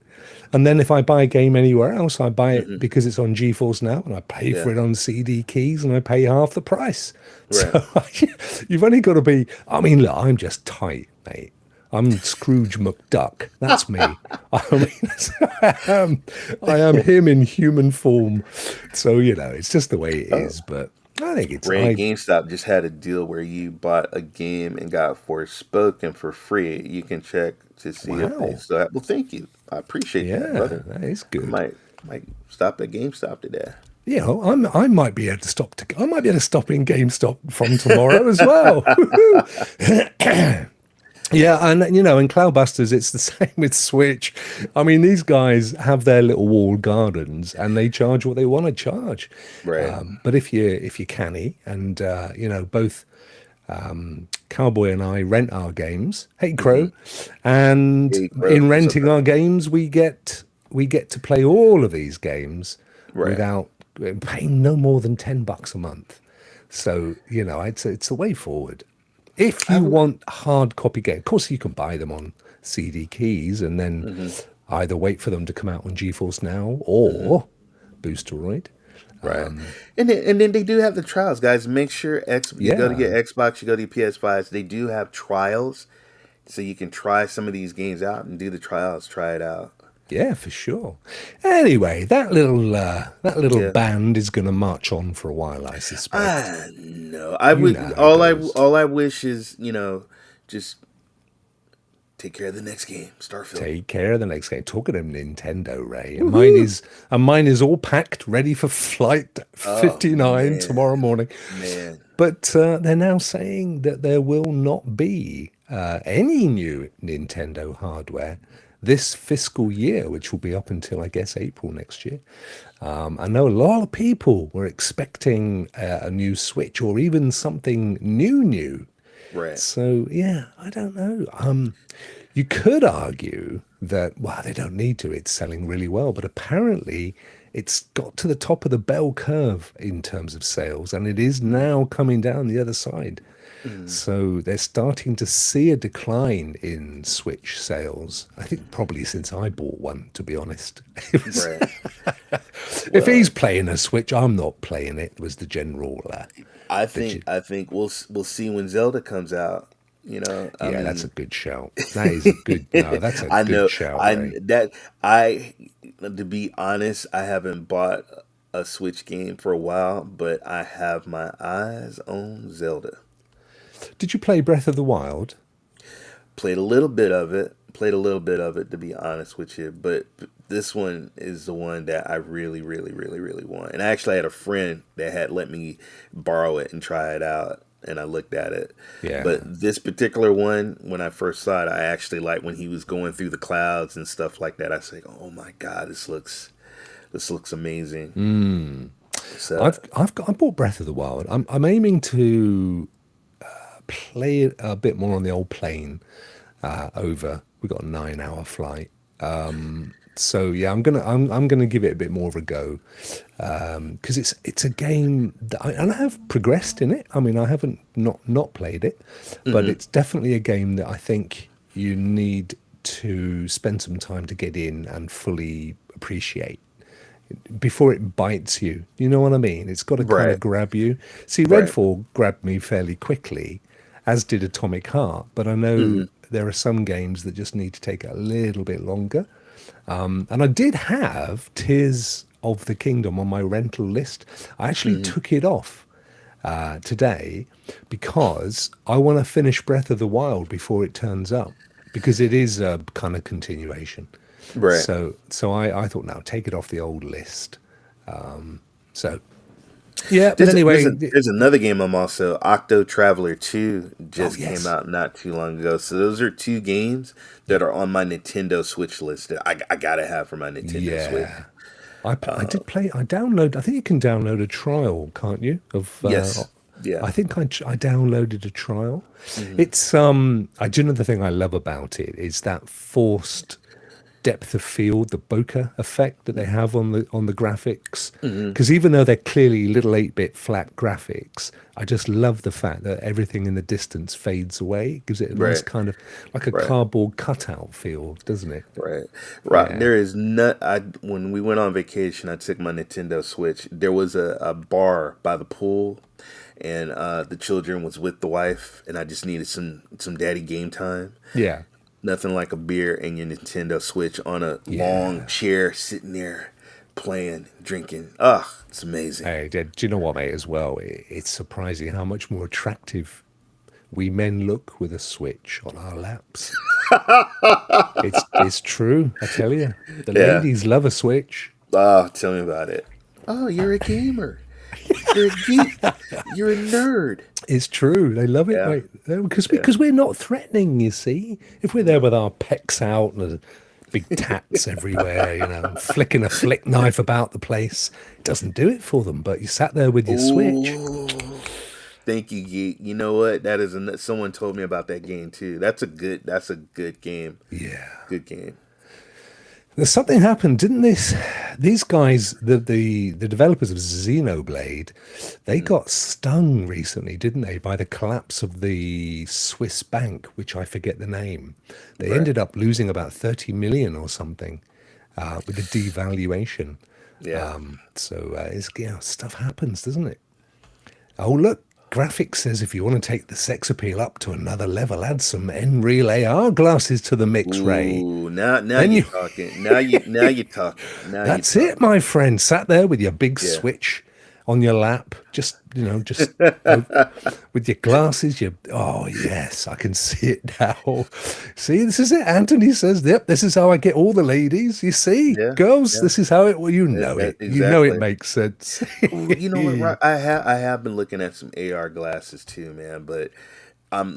And then if I buy a game anywhere else, I buy it Hmm. because it's on GeForce Now, and I pay for Yeah. it on CD keys, and I pay half the price. Right. So you've only got to be. I mean, look, I'm just tight, mate. I'm Scrooge McDuck. That's me. I mean, I am him in human form. So it's just the way it Oh. is. But I think it's Ray, GameStop just had a deal where you bought a game and got Forspoken for free. You can check to see if they wow. still have. Well, thank you. I appreciate that, Yeah, brother. that is I good. might stop at GameStop today. I might be able to stop. I might be able to stop in GameStop from tomorrow as well. Yeah, and in Cloudbusters, it's the same with Switch. I mean, these guys have their little walled gardens, and they charge what they want to charge. Right. But if you're canny, and both Cowboy and I rent our games, hey Hmm. Crow, and Hey, Crow, in what's up, renting man? our games, we get to play all of these games Right. without paying no more than $10 a month. So it's the way forward. If I you would. want hard copy game, of course you can buy them on CD keys and then Hmm. either wait for them to come out on GeForce Now Hmm. or Boosteroid. Right. And then they do have the trials, guys. Make sure you go to Yeah, get Xbox, you go to your PS5s. They do have trials, so you can try some of these games out and do the trials. Try it out. yeah, for sure. Anyway, that little Yeah. band is going to march on for a while, I suspect. No. I You know would. how it goes. All I wish is just take care of the next game, Starfield. Take care of the next game. Talking of Nintendo, Ray, and mine is all packed, ready for flight Oh 59 man, tomorrow morning. man. But they're now saying that there will not be any new Nintendo hardware this fiscal year, which will be up until, I guess, April next year. I know a lot of people were expecting a new Switch or even something new. Right. So, yeah, I don't know. You could argue that, well, they don't need to. It's selling really well. But apparently, it's got to the top of the bell curve in terms of sales, and it is now coming down the other side. Mm. So they're starting to see a decline in Switch sales. I think probably since I bought one, to be honest. Right. If Well, he's playing a Switch, I'm not playing it, was the general. I think we'll see when Zelda comes out. I Yeah, that's a mean, good shout. That is a good, no, that's a I good know shout, I Ray. that I to be honest, I haven't bought a Switch game for a while, but I have my eyes on Zelda. Did you play Breath of the Wild? Played a little bit of it. Played a little bit of it to be honest with you, but this one is the one that I really, really, really, really want. And I actually had a friend that had let me borrow it and try it out, and I looked at it. Yeah. But this particular one, when I first saw it, I actually like when he was going through the clouds and stuff like that. I said, "Oh my God, this looks amazing." Mm. So I bought Breath of the Wild. I'm aiming to play it a bit more on the old plane over. We got a 9-hour flight. So yeah, I'm gonna give it a bit more of a go because it's a game that and I have progressed in it. I mean, I haven't not played it, but mhm, it's definitely a game that I think you need to spend some time to get in and fully appreciate before it bites you. You know what I mean? It's got to kind right, of grab you. See, right, Redfall grabbed me fairly quickly, as did Atomic Heart, but I know hmm, there are some games that just need to take a little bit longer. And I did have Tears of the Kingdom on my rental list. I actually hmm, took it off today because I want to finish Breath of the Wild before it turns up because it is a kind of continuation. right. So I thought, now take it off the old list. So Yeah, but anyway, There's another game I'm also Octo Traveler 2 oh just came yes, out not too long ago. So those are two games that are on my Nintendo Switch list that I gotta have for my Nintendo Switch. yeah. I did play. I download. I think you can download a trial, can't you? Of Yes. Yeah. I think I downloaded a trial. Hmm. It's I do you know the thing I love about it is that forced depth of field, the bokeh effect that they have on the graphics. Hmm. Because even though they're clearly little 8-bit flat graphics, I just love the fact that everything in the distance fades away. It gives it a nice Right. kind of like a Right. cardboard cutout feel, doesn't it? Right. Right. Yeah. There is not. When we went on vacation, I took my Nintendo Switch. There was a bar by the pool, and the children was with the wife, and I just needed some daddy game time. Yeah. Nothing like a beer and your Nintendo Switch on a long Yeah. chair, sitting there playing, drinking. Ugh, it's amazing. Hey, do you know what, mate, as well? It's surprising how much more attractive we men look with a Switch on our laps. It's true, I tell you. The Yeah. ladies love a Switch. Oh, tell me about it. Oh, you're a gamer. You're a geek. You're a nerd. It's true. They love it, Yeah. mate. Because Yeah. because we're not threatening, you see. If we're there with our pecs out and big tats everywhere, and flicking a flick knife about the place, it doesn't do it for them. But you sat there with your Switch. Ooh. Thank you, geek. You know what? That is someone told me about that game too. That's a good game. Yeah. Good game. There's something happened, didn't this? These guys, the developers of Xenoblade, they got stung recently, didn't they, by the collapse of the Swiss bank, which I forget the name. They Right. ended up losing about 30 million or something with the devaluation. Yeah. Stuff happens, doesn't it? Oh, look. Graphics says if you want to take the sex appeal up to another level, add some N-Real AR glasses to the mix, Ray. Ooh, now Then you're you- talking. Now you're talking. Now That's you're it, my friend. Sat there with your big Yeah. Switch on your lap, just with your glasses. Oh yes, I can see it now. See, this is it. Anthony says, "Yep, this is how I get all the ladies." You see, Yeah, girls, yeah. this is how it. Well, you know Yeah, it. You know it exactly. makes sense. Ooh, you know what? I have been looking at some AR glasses too, man. But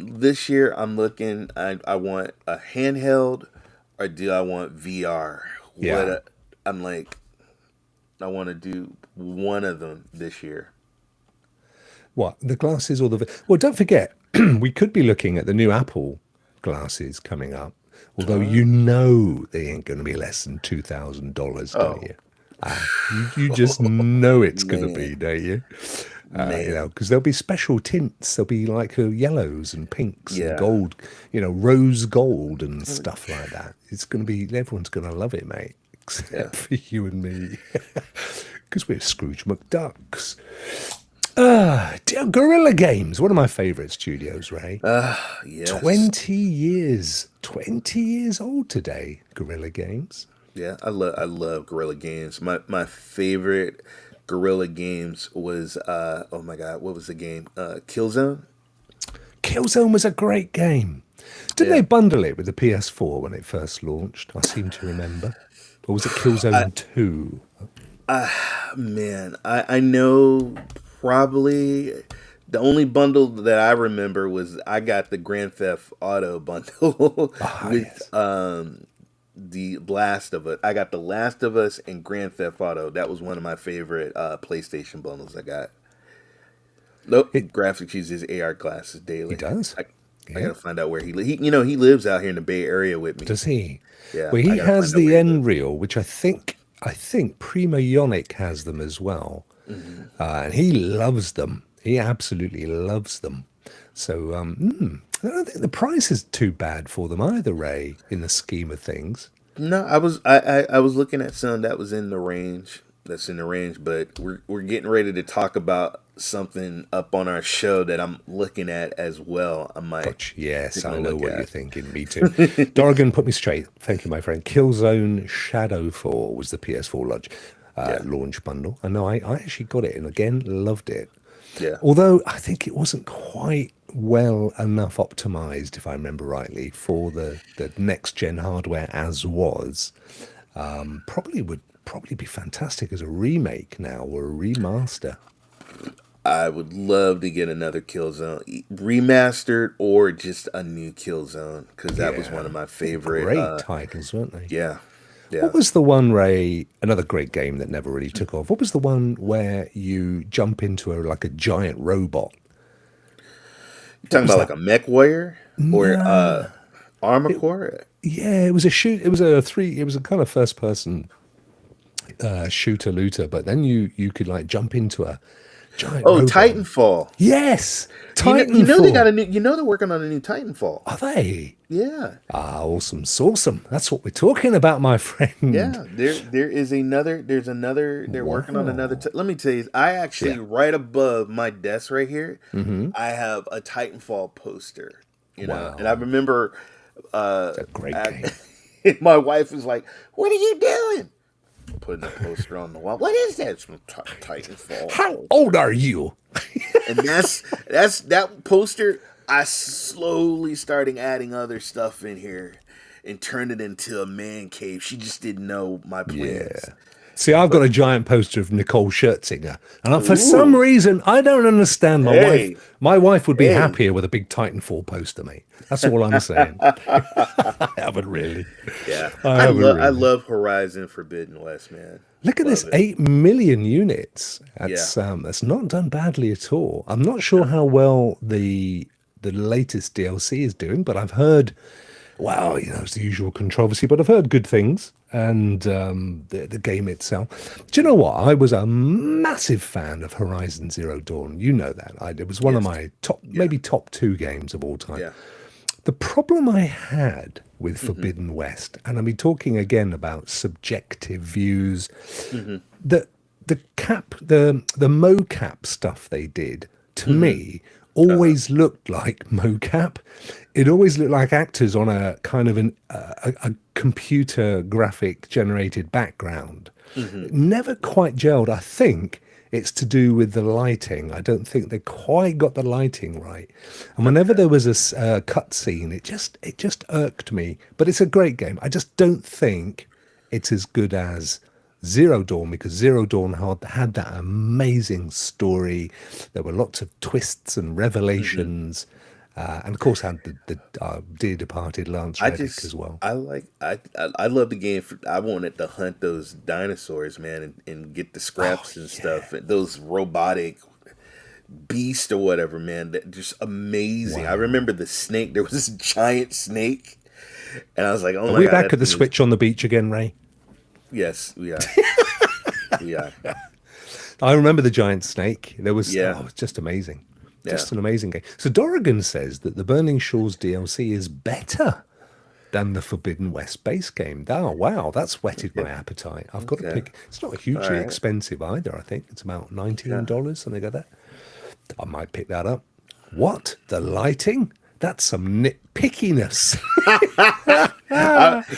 this year I'm looking. I want a handheld, or do I want VR? Yeah. I'm like, I want to do one of them this year. What, the glasses or the? Well, don't forget, we could be looking at the new Apple glasses coming up. Although they ain't going to be less than $2,000, don't Oh. you? You just know it's going to be, Man. don't you? Man. Because there'll be special tints. There'll be like yellows and pinks Yeah. and gold, rose gold and stuff like that. It's going to be, everyone's going to love it, mate, except Yeah. for you and me, because we're Scrooge McDucks. Guerrilla Games, one of my favorite studios, Ray. Yes. 20 years old today, Guerrilla Games. Yeah, I love Guerrilla Games. My favorite Guerrilla Games was oh my god, what was the game? Killzone. Killzone was a great game. Didn't Yeah. they bundle it with the PS4 when it first launched? I seem to remember. Or was it Killzone 2? Man, I know probably the only bundle that I remember was I got the Grand Theft Auto bundle with Yes. the Last of Us. I got the Last of Us and Grand Theft Auto. That was one of my favorite PlayStation bundles I got. Nope, graphics uses AR glasses daily. He does. I Yeah. gotta find out where he he lives out here in the Bay Area with me. Does he? Yeah, Well, I he gotta has find out the where he lives. N-Real, which I think Prima Ionic has them as well. Mm-hmm. And he loves them. He absolutely loves them. So I don't think the price is too bad for them either, Ray, in the scheme of things. No, I was looking at some that was in the range. That's in the range, but we're getting ready to talk about something up on our show that I'm looking at as well. I might. But yes, take I a know look what at. you're thinking. Me too. Dorgan, put me straight. Thank you, my friend. Killzone Shadow 4 was the PS4 launch bundle. I know I actually got it and again loved it. Yeah. Although I think it wasn't quite well enough optimized, if I remember rightly, for the next gen hardware as was. Would probably be fantastic as a remake now or a remaster. I would love to get another Killzone remastered or just a new Killzone because that was one of my favorite. Great titles, weren't they? Yeah, yeah. What was the one, Ray? Another great game that never really took off. What was the one where you jump into a giant robot? You talking about like a Mech Warrior or Armor Core? Yeah, it was a shoot. It was a kind of first person shooter looter, but then you could like jump into a giant. Oh, robot. Titanfall. Yes, Titanfall. You know they got a new. You know they're working on a new Titanfall. Are they? Yeah. Awesome, awesome. That's what we're talking about, my friend. Yeah, there is another. There's another. They're working on another. Let me tell you, I actually right above my desk right here, I have a Titanfall poster. You know, and I remember. It's a great game. My wife was like, "What are you doing?" Putting a poster on the wall. What is that? It's Titanfall. How old are you? And that's that poster. I slowly starting adding other stuff in here and turned it into a man cave. She just didn't know my plans. Yeah. See, I've got a giant poster of Nicole Scherzinger, and for some reason, I don't understand. My wife would be happier with a big Titanfall poster, mate. That's all I'm saying. I haven't really. Yeah, I love Horizon Forbidden West, man. Look at this, 8 million units. That's not done badly at all. I'm not sure how well the latest DLC is doing, but I've heard, well, it's the usual controversy, but I've heard good things. And the game itself. Do you know what? I was a massive fan of Horizon Zero Dawn. You know that. It was one of my maybe top 2 games of all time. Yeah. The problem I had with Forbidden West, and I'll be talking again about subjective views, the mocap stuff they did, to me, always looked like mocap. It always looked like actors on a kind of a computer graphic generated background. It never quite gelled. I think it's to do with the lighting. I don't think they quite got the lighting right. And whenever there was a cutscene, it just irked me. But it's a great game. I just don't think it's as good as Zero Dawn, because Zero Dawn had that amazing story. There were lots of twists and revelations. And of course, had the dear departed Lance Reddick as well. I love the game. I wanted to hunt those dinosaurs, man, and get the scraps and stuff. And those robotic beasts or whatever, man. That just amazing. Wow. I remember the snake. There was this giant snake, and I was like, "Oh my god!" Are we back at the switch on the beach again, Ray? Yes, we are. We are. I remember the giant snake. There was it was just amazing. Just an amazing game. So Dorrigan says that the Burning Shores DLC is better than the Forbidden West base game. Oh, wow, that's whetted my appetite. I've got to pick. It's not hugely expensive either, I think. It's about $19, something like that. I might pick that up. What? The lighting? That's some nitpickiness.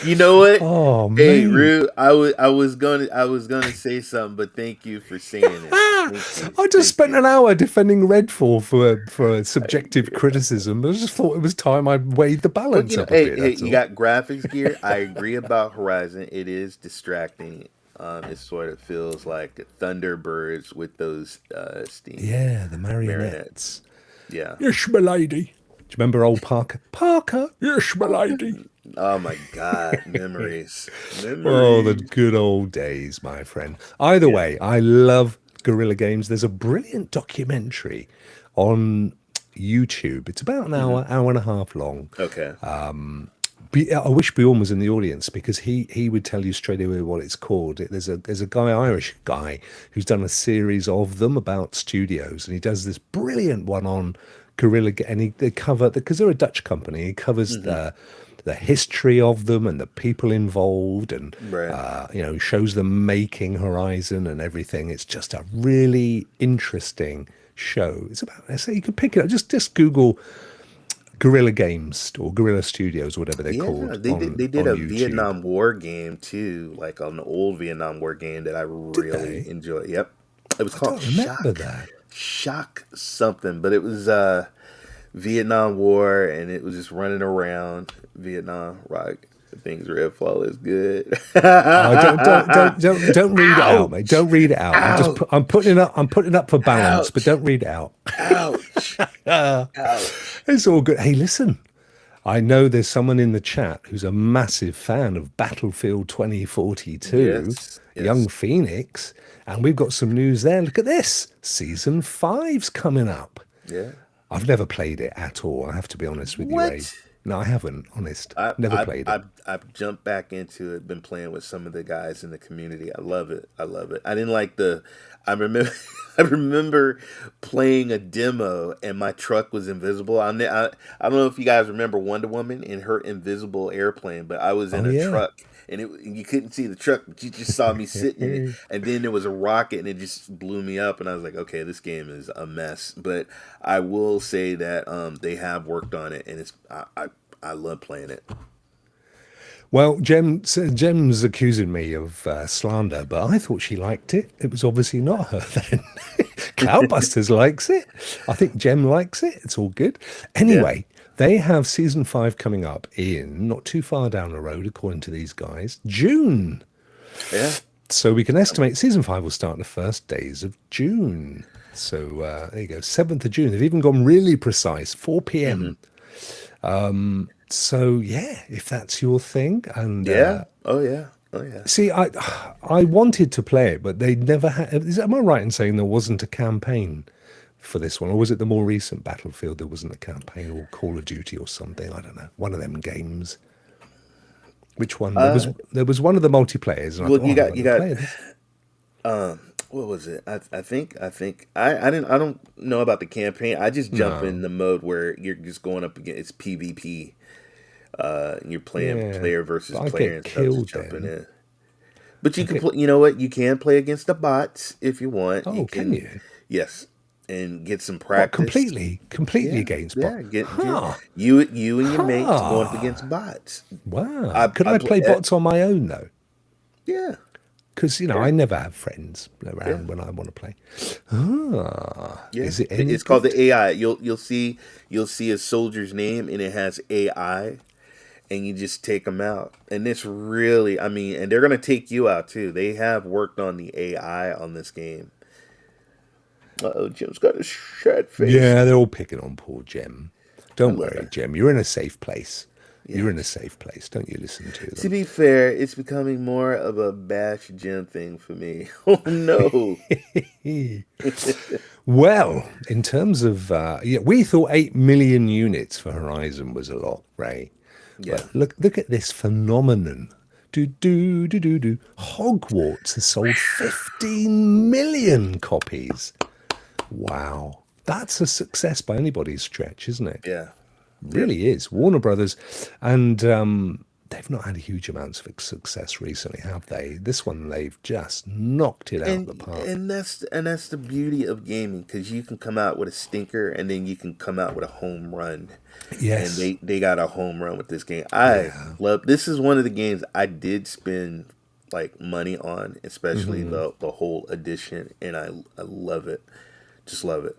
You know what? Oh man. Hey, Rue, I was gonna say something, but thank you for saying it. I just spent an hour defending Redfall for subjective criticism. I just thought it was time I weighed the balance up a bit. Hey, you got graphics gear. I agree about Horizon. It is distracting. It sort of feels like Thunderbirds with those steam. Yeah, the marionettes. Yeah. Yes, my lady. Do you remember old Parker? Parker, yes, my lady. Oh my God, memories. Oh, the good old days, my friend. Either way, I love Guerrilla Games. There's a brilliant documentary on YouTube. It's about an hour and a half long. Okay. I wish Bjorn was in the audience, because he would tell you straight away what it's called. There's a Irish guy, who's done a series of them about studios, and he does this brilliant one on Guerrilla, and they cover, because they're a Dutch company. He covers the history of them and the people involved, and shows them making Horizon and everything. It's just a really interesting show. It's about, I say, you can pick it up. Just Google Guerrilla Games or Guerrilla Studios, whatever they're called. They did a YouTube. Vietnam War game too, like an old Vietnam War game that I really enjoyed. Yep, it was called Shock something, but it was Vietnam War, and it was just running around Vietnam, right? Things Redfall is good. Don't read it out, mate. Don't read it out. I'm putting it up for balance, but don't read it out. Ouch. Ouch. It's all good. Hey, listen. I know there's someone in the chat who's a massive fan of Battlefield 2042, Yes. Young Phoenix, and we've got some news there. Look at this. Season 5's coming up. Yeah. I've never played it at all. I have to be honest with you, Ray. No, I haven't. Honest. Never played it. I've jumped back into it. Been playing with some of the guys in the community. I love it. I love it. I didn't like the. I remember. I remember playing a demo and my truck was invisible. I don't know if you guys remember Wonder Woman in her invisible airplane, but I was in a truck and you couldn't see the truck, but you just saw me sitting in it. And then there was a rocket and it just blew me up. And I was like, okay, this game is a mess. But I will say that they have worked on it, and I love playing it. Well, Jem's accusing me of slander, but I thought she liked it. It was obviously not her then. Cloudbusters likes it. I think Jem likes it. It's all good. Anyway, they have season 5 coming up in not too far down the road, according to these guys, June. Yeah. So we can estimate season 5 will start the first days of June. So there you go, 7th of June. They've even gone really precise, 4 p.m. So yeah, if that's your thing, and oh yeah. See, I wanted to play it, but they never had. Am I right in saying there wasn't a campaign for this one, or was it the more recent Battlefield? There wasn't a campaign, or Call of Duty, or something. I don't know. One of them games. Which one? There was one of the multiplayers. And well, I thought, you got. What was it? I think I don't know about the campaign. I just jump in the mode where you're just going up against it's PvP. You're playing player versus player and stuff, just jumping in. But you can play. You know what? You can play against the bots if you want. Oh, can you? Yes, and get some practice. Completely against bots. Yeah, get you and your mates going up against bots. Wow. Could I play bots on my own though? Yeah. Because I never have friends around when I want to play. Is it? It's called the AI. You'll see a soldier's name and it has AI, and you just take them out. And it's really, and they're gonna take you out too. They have worked on the AI on this game. Jim's got a sad face. Yeah, they're all picking on poor Jem. Don't worry, Jem. You're in a safe place. Yeah. You're in a safe place. Don't you listen to them. To be fair, it's becoming more of a bash Jem thing for me. Oh, no. Well, in terms of... we thought 8 million units for Horizon was a lot, Ray. Yeah. But look at this phenomenon. Hogwarts has sold 15 million copies. Wow. That's a success by anybody's stretch, isn't it? Yeah. Really is. Warner Brothers, and they've not had huge amounts of success recently, have they? This one, they've just knocked it out of the park. And that's the beauty of gaming, because you can come out with a stinker and then you can come out with a home run. Yes. And they got a home run with this game. I love. This is one of the games I did spend like money on, especially the whole edition, and I love it. Just love it.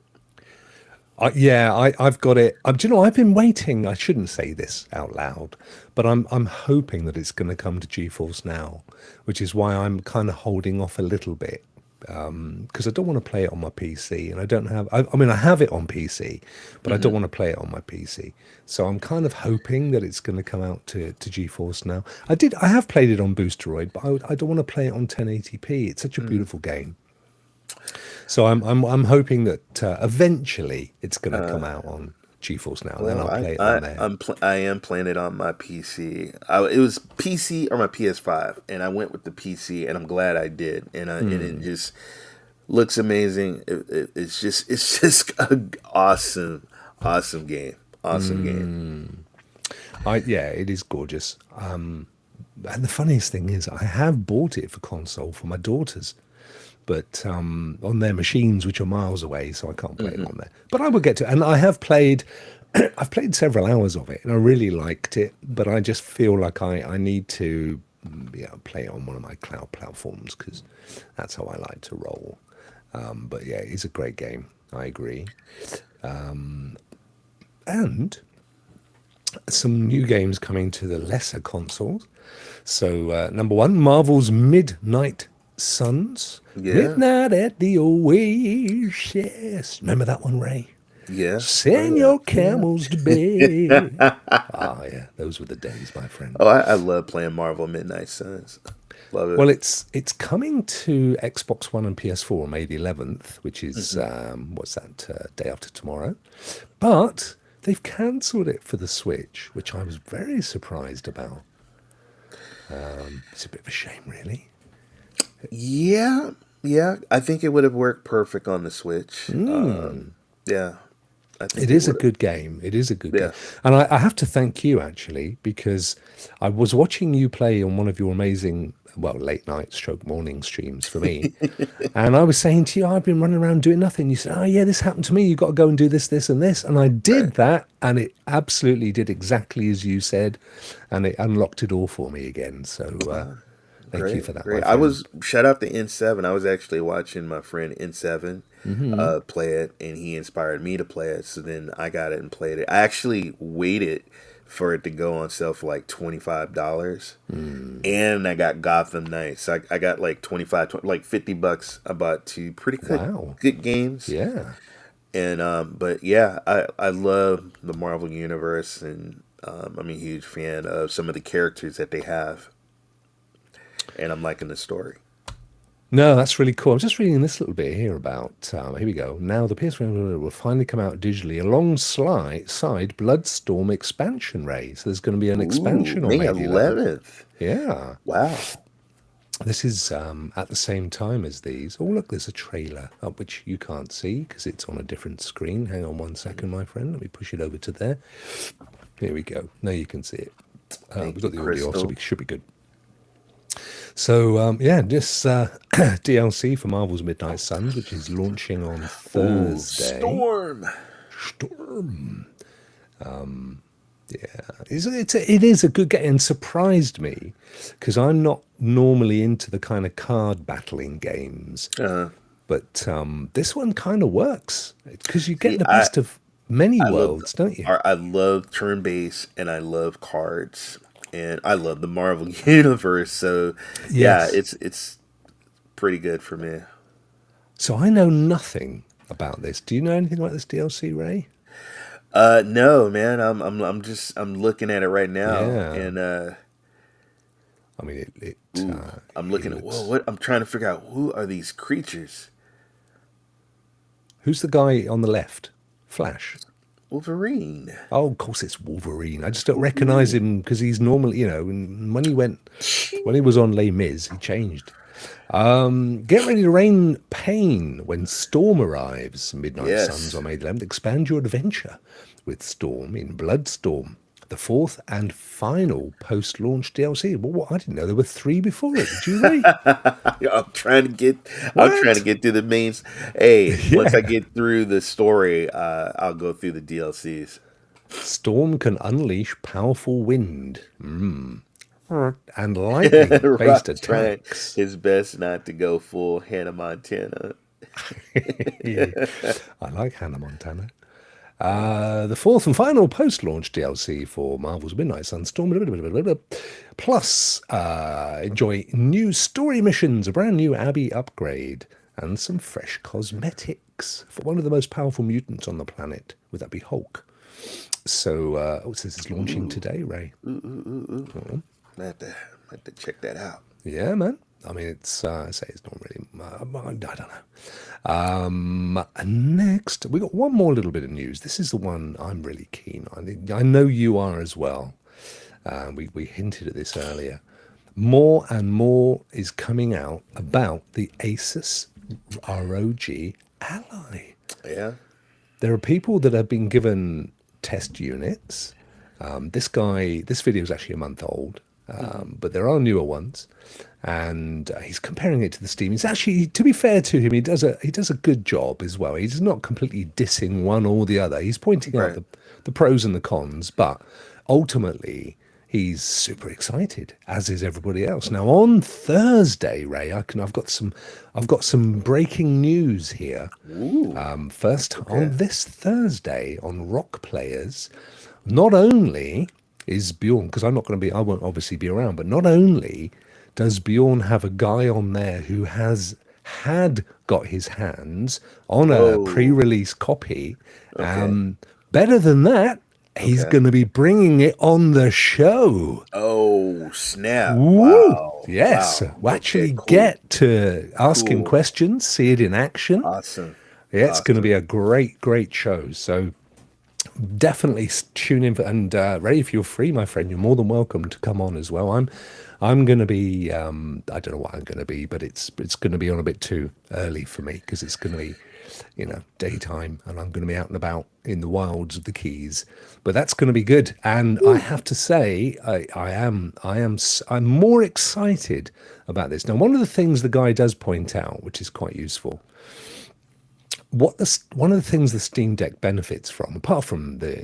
I've got it. Do you know, I've been waiting. I shouldn't say this out loud, but I'm hoping that it's going to come to GeForce Now, which is why I'm kind of holding off a little bit, because I don't want to play it on my PC, and I don't have. I have it on PC, but I don't want to play it on my PC. So I'm kind of hoping that it's going to come out to GeForce Now. I have played it on Boosteroid, but I don't want to play it on 1080p. It's such a beautiful game. So I'm hoping that eventually it's going to come out on GeForce Now. Then I'll play it on there. I am playing it on my PC. It was PC or my PS5, and I went with the PC, and I'm glad I did. And it just looks amazing. It's just an awesome game. Awesome game. It is gorgeous. And the funniest thing is, I have bought it for console for my daughters. But on their machines, which are miles away, so I can't play it on there. But I will get to it. And I have played, I've played several hours of it, and I really liked it. But I just feel like I need to play it on one of my cloud platforms, because that's how I like to roll. But yeah, it's a great game. I agree. And some new games coming to the lesser consoles. So, number one, Marvel's Midnight Suns. Yeah. Midnight at the Oasis. Remember that one, Ray? Yeah. Send your camels to bed. Ah, yeah, those were the days, my friend. Oh, I love playing Marvel Midnight Suns. Love it. Well, it's coming to Xbox One and PS4 on May the 11th, which is what's that, day after tomorrow. But they've cancelled it for the Switch, which I was very surprised about. It's a bit of a shame, really. Yeah. I think it would have worked perfect on the Switch. Yeah. I think It is a would've. good game. It is a good game. Yeah. And I have to thank you, actually, because I was watching you play on one of your amazing, well, late night stroke morning streams for me. And I was saying to you, I've been running around doing nothing. You said, oh, yeah, this happened to me. You've got to go and do this, this, and this. And I did that. And it absolutely did exactly as you said. And it unlocked it all for me again. So thank you for that. Great. My I friend. was shout out to N7. I was actually watching my friend N7 play it, and he inspired me to play it. So then I got it and played it. I actually waited for it to go on sale for like $25, and I got Gotham Knights. So I got like 25, like $50. I bought two pretty good games. Yeah. And but yeah, I love the Marvel universe, and I'm a huge fan of some of the characters that they have, and I'm liking the story. No, that's really cool. I'm just reading this little bit here about, here we go. Now the PS4 will finally come out digitally alongside Bloodstorm expansion, Ray. So there's going to be an expansion on May May the 11th. 11th. Yeah. Wow. This is at the same time as these. Oh, look, there's a trailer up which you can't see because it's on a different screen. Hang on one second, my friend. Let me push it over to there. Here we go. Now you can see it. We've got the audio, so we should be good. So, yeah, this DLC for Marvel's Midnight Suns, which is launching on Thursday. Storm. Yeah, it is a good game, and surprised me because I'm not normally into the kind of card battling games. But this one kind of works because you get the best of many worlds, don't you? I love turn-based, and I love cards. And I love the Marvel universe, so yeah, it's pretty good for me. So I know nothing about this. Do you know anything about this DLC, Ray? No, man. I'm looking at it right now, and I mean, I'm looking at what I'm trying to figure out. Who are these creatures? Who's the guy on the left? Flash. Wolverine. Oh, of course it's Wolverine. I just don't recognize him because he's normally, when he was on Les Mis, he changed. Get ready to rain pain when Storm arrives. Midnight Suns on May 11th. Expand your adventure with Storm in Bloodstorm, the fourth and final post-launch DLC. Well, I didn't know there were 3 before it. Did you, Ray? I'm trying to get through the mains. Hey, once I get through the story, I'll go through the DLCs. Storm can unleash powerful wind and lightning-based attacks. His best not to go full Hannah Montana. I like Hannah Montana. The fourth and final post-launch DLC for Marvel's Midnight Suns Storm. Plus, enjoy new story missions, a brand new Abbey upgrade, and some fresh cosmetics for one of the most powerful mutants on the planet. Would that be Hulk? So, this is launching today, Ray. I have to check that out. Yeah, man. I mean, it's I say it's not really. I don't know. Next, we got one more little bit of news. This is the one I'm really keen on. I know you are as well. We hinted at this earlier. More and more is coming out about the Asus ROG Ally. Yeah. There are people that have been given test units. This video is actually a month old. But there are newer ones, and he's comparing it to the Steam. He's actually, to be fair to him, he does a good job as well. He's not completely dissing one or the other. He's pointing out the pros and the cons, but ultimately he's super excited, as is everybody else. Now on Thursday, Ray, I've got some breaking news here. First, on this Thursday on Rock Players, not only is Bjorn, because I won't obviously be around, but not only does Bjorn have a guy on there who had got his hands on a Whoa. pre-release copy. Okay. Better than that, he's Okay. going to be bringing it on the show. Oh, snap. Woo! Wow. Yes, Wow. we'll Okay, actually cool. get to ask him Cool. questions, see it in action. Awesome. Yeah, it's going to be Awesome. a great show. So definitely tune in and Ray, if you're free, my friend, you're more than welcome to come on as well. I'm going to be I don't know what I'm going to be, but it's going to be on a bit too early for me because it's going to be daytime, and I'm going to be out and about in the wilds of the Keys. But that's going to be good, and I have to say I'm more excited about this now. One of the things the guy does point out, which is quite useful, one of the things the Steam Deck benefits from, apart from the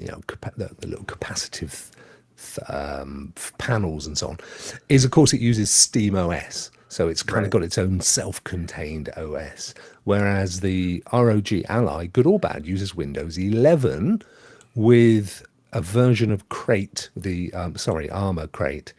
the little capacitive panels and so on, is of course it uses Steam OS, so it's kind of Right. got its own self-contained OS. Whereas the ROG Ally, good or bad, uses Windows 11 with a version of Crate, Armor Crate,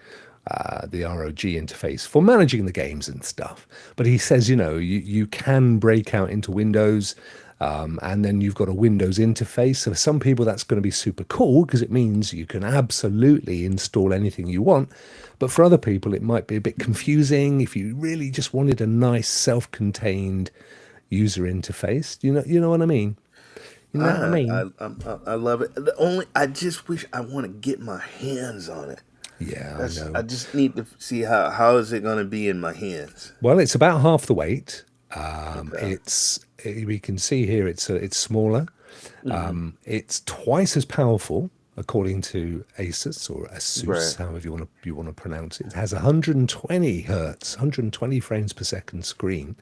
the ROG interface for managing the games and stuff. But he says, you can break out into Windows, and then you've got a Windows interface. So for some people, that's going to be super cool because it means you can absolutely install anything you want. But for other people, it might be a bit confusing if you really just wanted a nice self-contained user interface. You know what I mean? You know what I mean? I love it. I just wish I want to get my hands on it. Yeah, I know. I just need to see how is it going to be in my hands. Well, it's about half the weight. Okay. We can see here it's smaller. It's twice as powerful, according to Asus or Asus, Right. however you want to pronounce it. It has 120 hertz, 120 frames per second screen,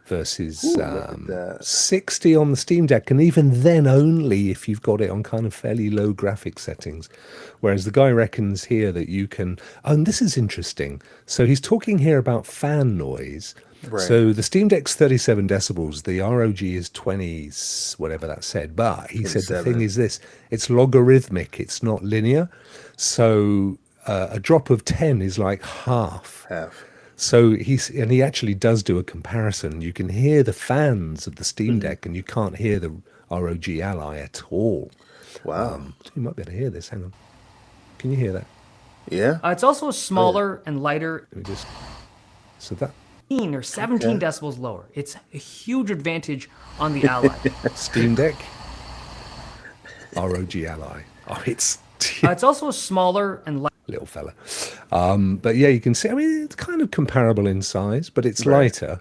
versus Ooh, look at that. 60 on the Steam Deck, and even then only if you've got it on kind of fairly low graphic settings. Whereas the guy reckons here that you can, and this is interesting. So he's talking here about fan noise. Right. So the Steam Deck's 37 decibels, the ROG is 20, whatever that said. But he said the thing 27. is this: it's logarithmic, it's not linear. So a drop of 10 is like half. Half. So he actually does do a comparison. You can hear the fans of the Steam Deck, and you can't hear the ROG Ally at all. Wow. You might be able to hear this. Hang on. Can you hear that? Yeah. It's also smaller and lighter, Let me just. So that 15 or 17 decibels lower. It's a huge advantage on the Ally. Steam Deck, ROG Ally. Oh, it's It's also smaller and lighter. little fella. But yeah, you can see. I mean, it's kind of comparable in size, but it's Right. lighter.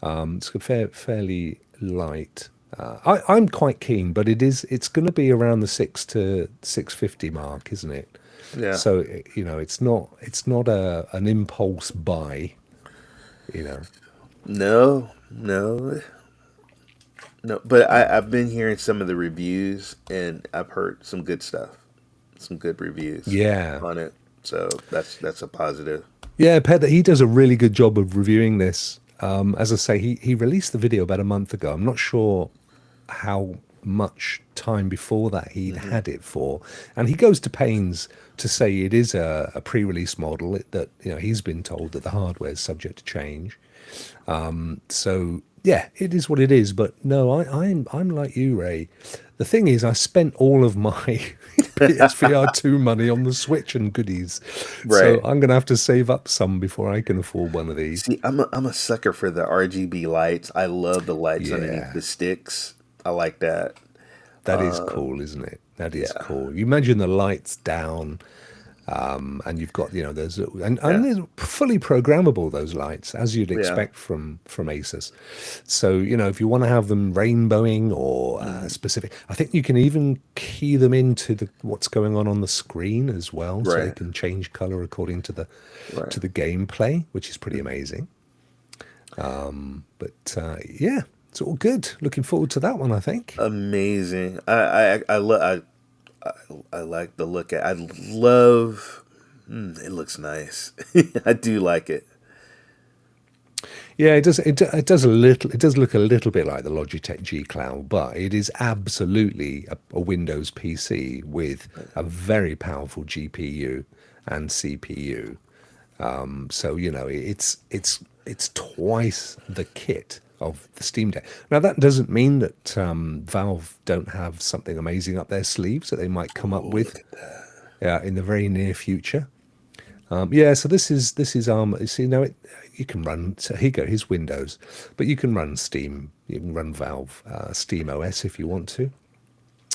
It's fairly light. I'm quite keen, but it's going to be around the 650 mark, isn't it? Yeah. So it's not an impulse buy. No. But I've been hearing some of the reviews, and I've heard some good stuff, some good reviews. Yeah. On it. So that's a positive. Yeah, Pet, he does a really good job of reviewing this. As I say, he released the video about a month ago. I'm not sure how much time before that he'd had it for, and he goes to pains to say it is a pre-release model, that he's been told that the hardware is subject to change. So yeah, it is what it is. But no, I'm like you, Ray. The thing is, I spent all of my PSVR 2 money on the Switch and goodies, so Right. I'm gonna have to save up some before I can afford one of these. See, I'm a sucker for the RGB lights. I love the lights Yeah. underneath the sticks. I like that. That is cool, isn't it? That is yeah. cool. You imagine the lights down, and you've got there's and they're fully programmable, those lights, as you'd Yeah. expect from Asus. So if you want to have them rainbowing or specific, I think you can even key them into what's going on the screen as well, so they Right. can change color according to the Right. to the gameplay, which is pretty amazing. But yeah, it's all good. Looking forward to that one, I think. Amazing. I like the look at. I love. It looks nice. I do like it. Yeah, it does. It does a little. It does look a little bit like the Logitech G Cloud, but it is absolutely a Windows PC with a very powerful GPU and CPU. So it's twice the kit of the Steam Deck. Now that doesn't mean that Valve don't have something amazing up their sleeves that they might come up with in the very near future. So this is you can run. So here you go. Here's Windows, but you can run Steam. You can run Valve Steam OS if you want to.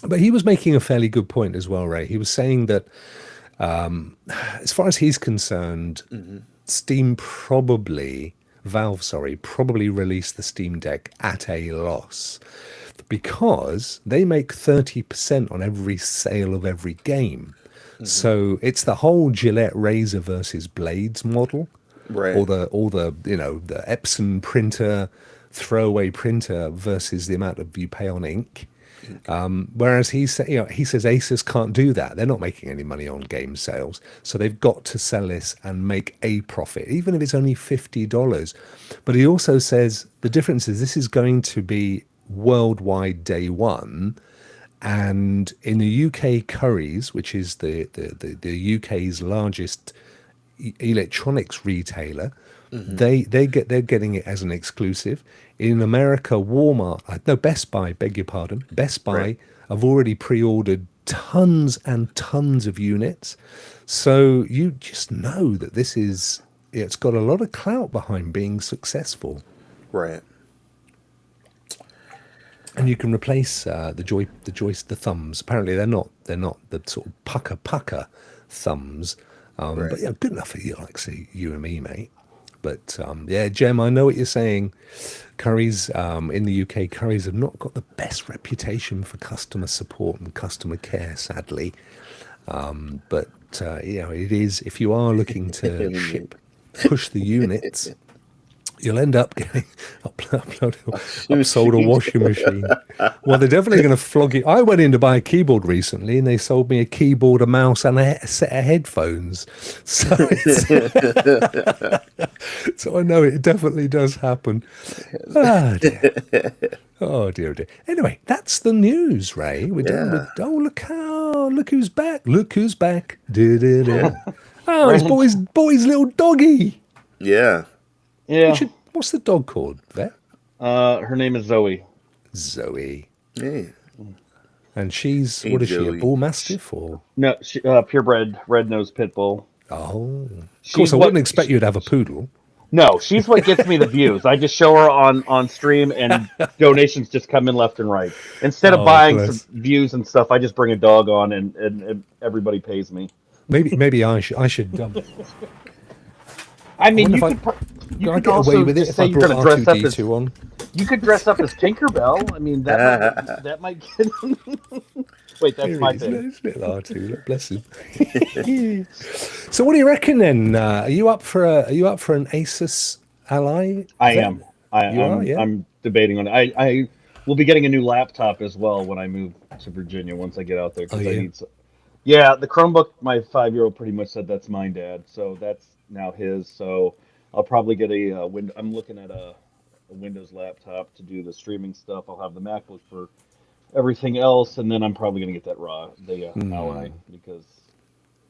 But he was making a fairly good point as well, Ray. He was saying that as far as he's concerned, Valve probably released the Steam Deck at a loss because they make 30% on every sale of every game. So it's the whole Gillette razor versus blades model, Right. or the the Epson printer, throwaway printer versus the amount of you pay on ink. Whereas he says Asus can't do that. They're not making any money on game sales, so they've got to sell this and make a profit, even if it's only $50. But he also says the difference is this is going to be worldwide day one. And in the UK, Currys, which is the UK's largest electronics retailer, they're getting it as an exclusive. In America, Best Buy, beg your pardon, Best Buy have already pre-ordered tons and tons of units. So you just know that it's got a lot of clout behind being successful. Right. And you can replace the thumbs. Apparently, they're not the sort of pucker thumbs, but yeah, good enough for you, like say you and me, mate. But Jem, I know what you're saying. Currys in the UK, Currys have not got the best reputation for customer support and customer care, sadly. But it is, if you are looking to push the units, you'll end up getting upsold a washing machine. Well, they're definitely going to flog you. I went in to buy a keyboard recently, and they sold me a keyboard, a mouse, and a set of headphones. So, so I know it definitely does happen. Oh dear. Oh dear. Anyway, that's the news, Ray. We're done with. Oh, look who's back! Look who's back! Oh, it's boy's little doggy. Yeah. Yeah. What's the dog called, Vet? Her name is Zoe. Zoe. Hey. And she's, Hey, what is Zoe. she, a bull mastiff or? No, she, purebred red-nosed pit bull. Oh. Of course, I wouldn't expect you to have a poodle. No, she's what gets me the views. I just show her on stream, and donations just come in left and right. Instead of buying some views and stuff, I just bring a dog on, and everybody pays me. Maybe I should. I mean, you could also away with it say if I you're going to dress up as R2D2 on. You could dress up as Tinkerbell. I mean, that might get. Wait, that's my thing. It's little R2. Look, bless him. So, what do you reckon then? Are you up for an Asus Ally? I am. Yeah? I'm debating on it. I will be getting a new laptop as well when I move to Virginia once I get out there. Oh, yeah? I need yeah, the Chromebook. My 5-year-old pretty much said that's mine, Dad. So that's now his. So I'll probably get I'm looking at a Windows laptop to do the streaming stuff. I'll have the MacBook for everything else, and then I'm probably going to get that Ally because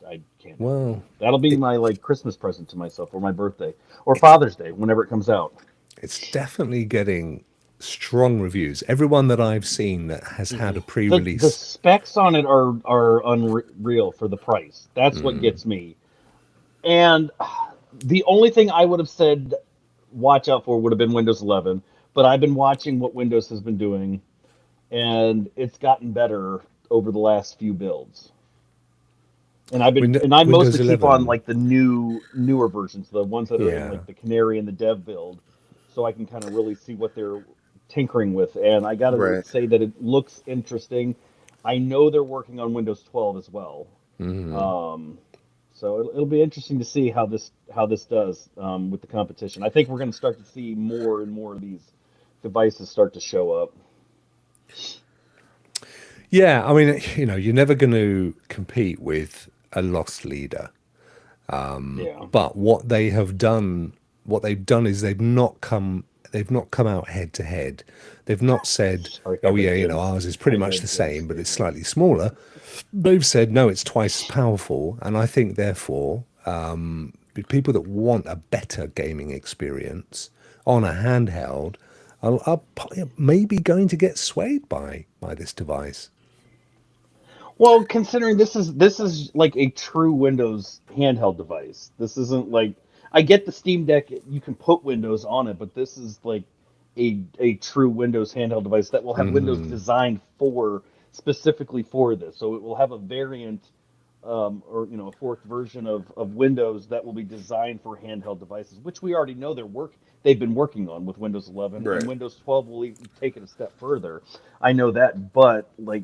I can't. Well, that'll be my Christmas present to myself, or my birthday, or Father's Day, whenever it comes out. It's definitely getting strong reviews. Everyone that I've seen that has had a pre-release, the specs on it are unreal for the price. That's what gets me. And the only thing I would have said watch out for would have been Windows 11, but I've been watching what Windows has been doing, and it's gotten better over the last few builds. And I mostly keep on the newer versions, the ones that are in the Canary and the Dev build, so I can kind of really see what they're tinkering with. And I gotta say that it looks interesting. I know they're working on Windows 12 as well. So it'll be interesting to see how this does with the competition. I think we're going to start to see more and more of these devices start to show up. Yeah, I mean, you're never going to compete with a loss leader. But what they have done what they've done is they've not come out head to head. They've not said, Sorry, oh yeah, Jim. ours is pretty I much had the Jim's same, but statement. it's slightly smaller. They've said no, it's twice as powerful, and I think therefore people that want a better gaming experience on a handheld are maybe going to get swayed by this device. Well, considering this is like a true Windows handheld device. This isn't like, I get the Steam Deck, you can put Windows on it, but this is like a true Windows handheld device that will have Windows designed for specifically for this. So it will have a variant or a fourth version of Windows that will be designed for handheld devices, which we already know they've been working on with Windows 11 Right. and Windows 12 will even take it a step further. I know that, but like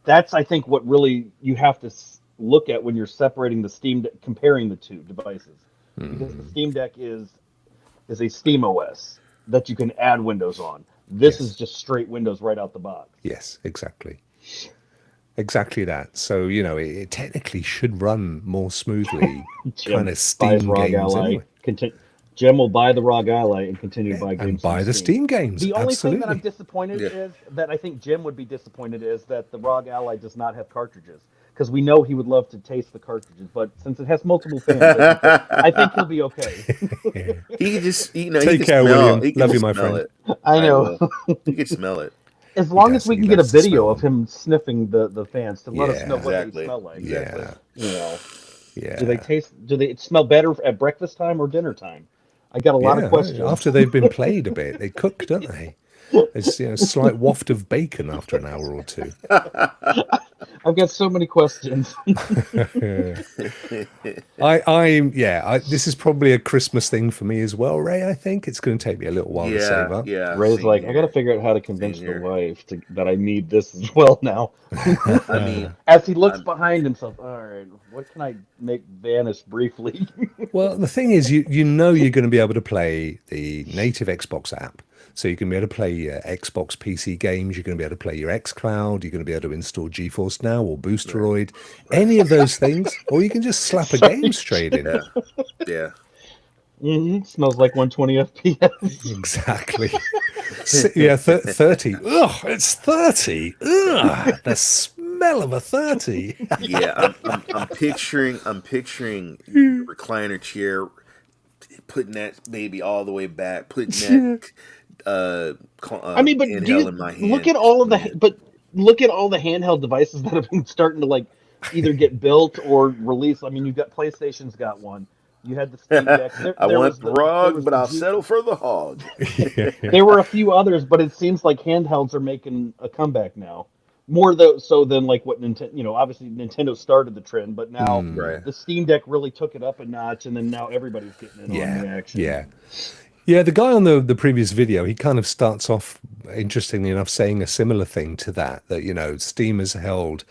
that's I think what really you have to look at when you're separating the Steam Deck, comparing the two devices, because the Steam Deck is a Steam OS that you can add Windows on. This is just straight Windows right out the box. Yes, exactly that. So it technically should run more smoothly, kind of buys Steam ROG games Ally. anyway. Jim will buy the ROG Ally and continue to buy games. And buy from the Steam games. The only thing that I'm Absolutely. disappointed Yeah. is that I think Jim would be disappointed is that the ROG Ally does not have cartridges, because we know he would love to taste the cartridges, but since it has multiple fans, I think he'll be okay. He can just, he Take can care, smell. William. He can Love you, my smell friend. it. I know. will. He can smell it. As long as we He can get a loves to video smell of him sniffing the fans to let us know Yeah. what Exactly. they smell like. Yeah. Yeah. Do they smell better at breakfast time or dinner time? I got a lot of questions. After they've been played a bit, they cook, don't they? There's a slight waft of bacon after an hour or two. I've got so many questions. This is probably a Christmas thing for me as well, Ray. I think it's going to take me a little while to save up. Yeah. Ray's same like, here. I got to figure out how to convince Same the here. wife that I need this as well now. I mean, As he looks behind himself, all right, what can I make vanish briefly? Well, the thing is, you're going to be able to play the native Xbox app. So you can be able to play your Xbox PC games. You're going to be able to play your xCloud. You're going to be able to install GeForce Now or Boosteroid, any of those things. Or you can just slap a game straight in. yeah. Smells like 120 FPS. Exactly. 30. Ugh, it's 30. Ugh, the smell of a 30. Yeah, I'm picturing the recliner chair, putting that baby all the way back, putting that I mean, but do handheld you in my hand. look at all of look at all the handheld devices that have been starting to like either get built or released. I mean, you've got PlayStation's got one. You had the Steam Deck. I want the ROG, but I'll settle for the hog. There were a few others, but it seems like handhelds are making a comeback now. More so than like what Nintendo, obviously Nintendo started the trend, but now Right. the Steam Deck really took it up a notch, and then now everybody's getting in on the action. Yeah, the guy on the previous video, he kind of starts off, interestingly enough, saying a similar thing to that Steam has held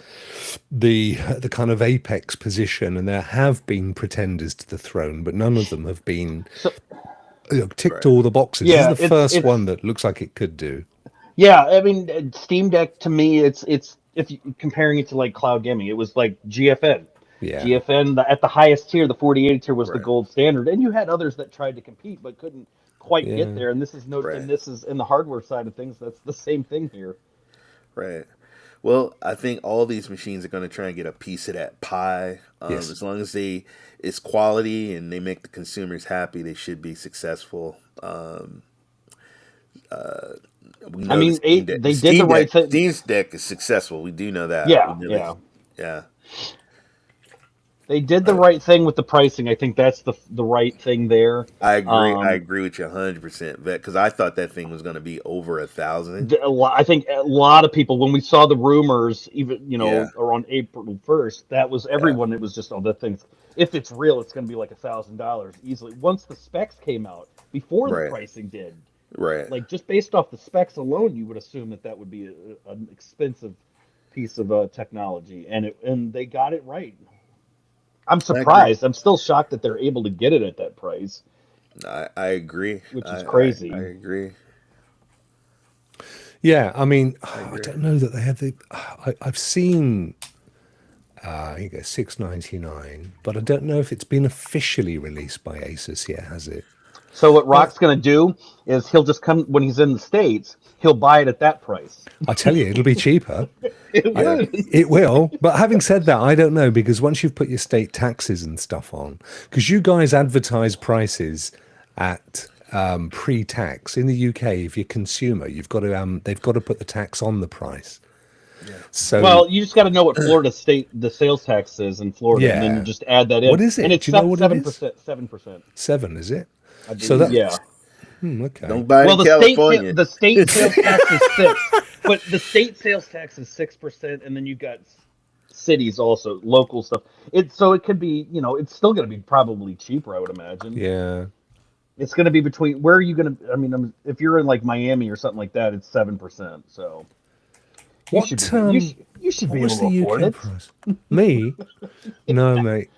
the kind of apex position, and there have been pretenders to the throne, but none of them have been ticked all the boxes. Yeah, this is the first one that looks like it could do. Yeah, I mean, Steam Deck to me, it's if you comparing it to like cloud gaming, it was like GFN. Yeah. GFN at the highest tier, the 4080 tier was the gold standard, and you had others that tried to compete but couldn't quite get there. And this is and this is in the hardware side of things. That's the same thing here. Right. Well, I think all these machines are going to try and get a piece of that pie. As long as it's quality and they make the consumers happy, they should be successful. We know they did the right thing. Steam's Deck is successful. We do know that. Yeah. They did the right thing with the pricing. I think that's the right thing there. I agree. I agree with you 100%, because I thought that thing was going to be over 1,000. I think a lot of people, when we saw the rumors, even around April 1st, that was everyone. It was just that thing's, if it's real, it's going to be like $1,000 easily. Once the specs came out, before the pricing did, like just based off the specs alone, you would assume that would be an expensive piece of technology, and they got it right. I'm surprised. I'm still shocked that they're able to get it at that price. I agree. Which is crazy. I agree. Yeah, I mean, I don't know that they have the. I've seen, I guess $699, but I don't know if it's been officially released by Asus yet, has it? So what Rock's going to do is he'll just come when he's in the States. He'll buy it at that price. I tell you, it'll be cheaper. Yeah. It will. But having said that, I don't know, because once you've put your state taxes and stuff on, because you guys advertise prices at pre-tax in the UK. If you're a consumer, you've got to they've got to put the tax on the price. Yeah. So Well, you just got to know what Florida state the sales tax is in Florida, and then you just add that in. What is it? And it's Do you know what it is? 7%. 7, is it? So that yeah. Okay. Don't buy it in California. The state sales tax is 6, but the state sales tax is 6%, and then you've got cities also, local stuff. So it could be, it's still going to be probably cheaper, I would imagine. Yeah. It's going to be between. Where are you going to? I mean, if you're in like Miami or something like that, it's 7%. So you should be able to afford it. Price? Me? No, mate.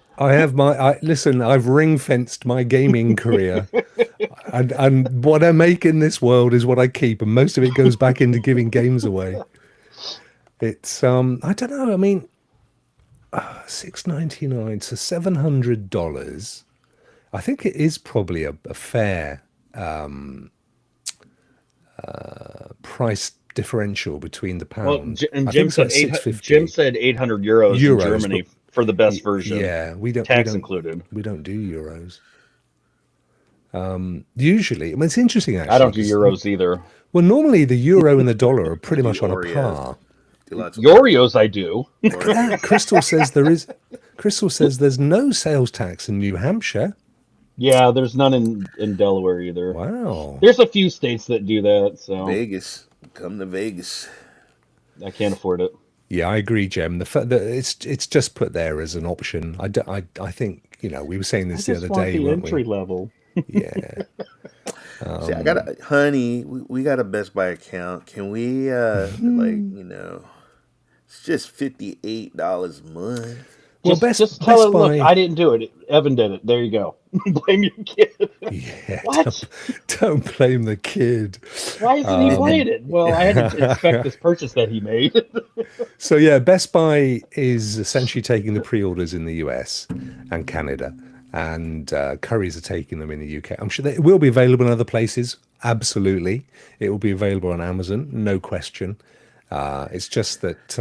Listen, I've ring fenced my gaming career, and what I make in this world is what I keep, and most of it goes back into giving games away. It's I don't know. I mean, $6.99 to $700. I think it is probably a fair price differential between the pound. Well, and Jim said 800 euros in Germany for the best version. Yeah, tax included. We don't do euros. Usually, it's interesting actually. I don't do euros either. Well, normally the euro and the dollar are pretty much on a par. Oreos, I do. Crystal says there's no sales tax in New Hampshire. Yeah, there's none in Delaware either. Wow. There's a few states that do that. So Vegas, come to Vegas. I can't afford it. Yeah, I agree, Jem. The fact that it's just put there as an option. I think we were saying this the other day. The entry level. Yeah. See, I got honey. We got a Best Buy account. Can we it's just $58 a month. Well, just tell it. Look, I didn't do it. Evan did it. There you go. Blame your kid. Yeah. What? Don't blame the kid. Why isn't he playing it? Well, I had to inspect this purchase that he made. So yeah, Best Buy is essentially taking the pre-orders in the US and Canada, and Currys are taking them in the UK. I'm sure it will be available in other places. Absolutely, it will be available on Amazon, no question. It's just that.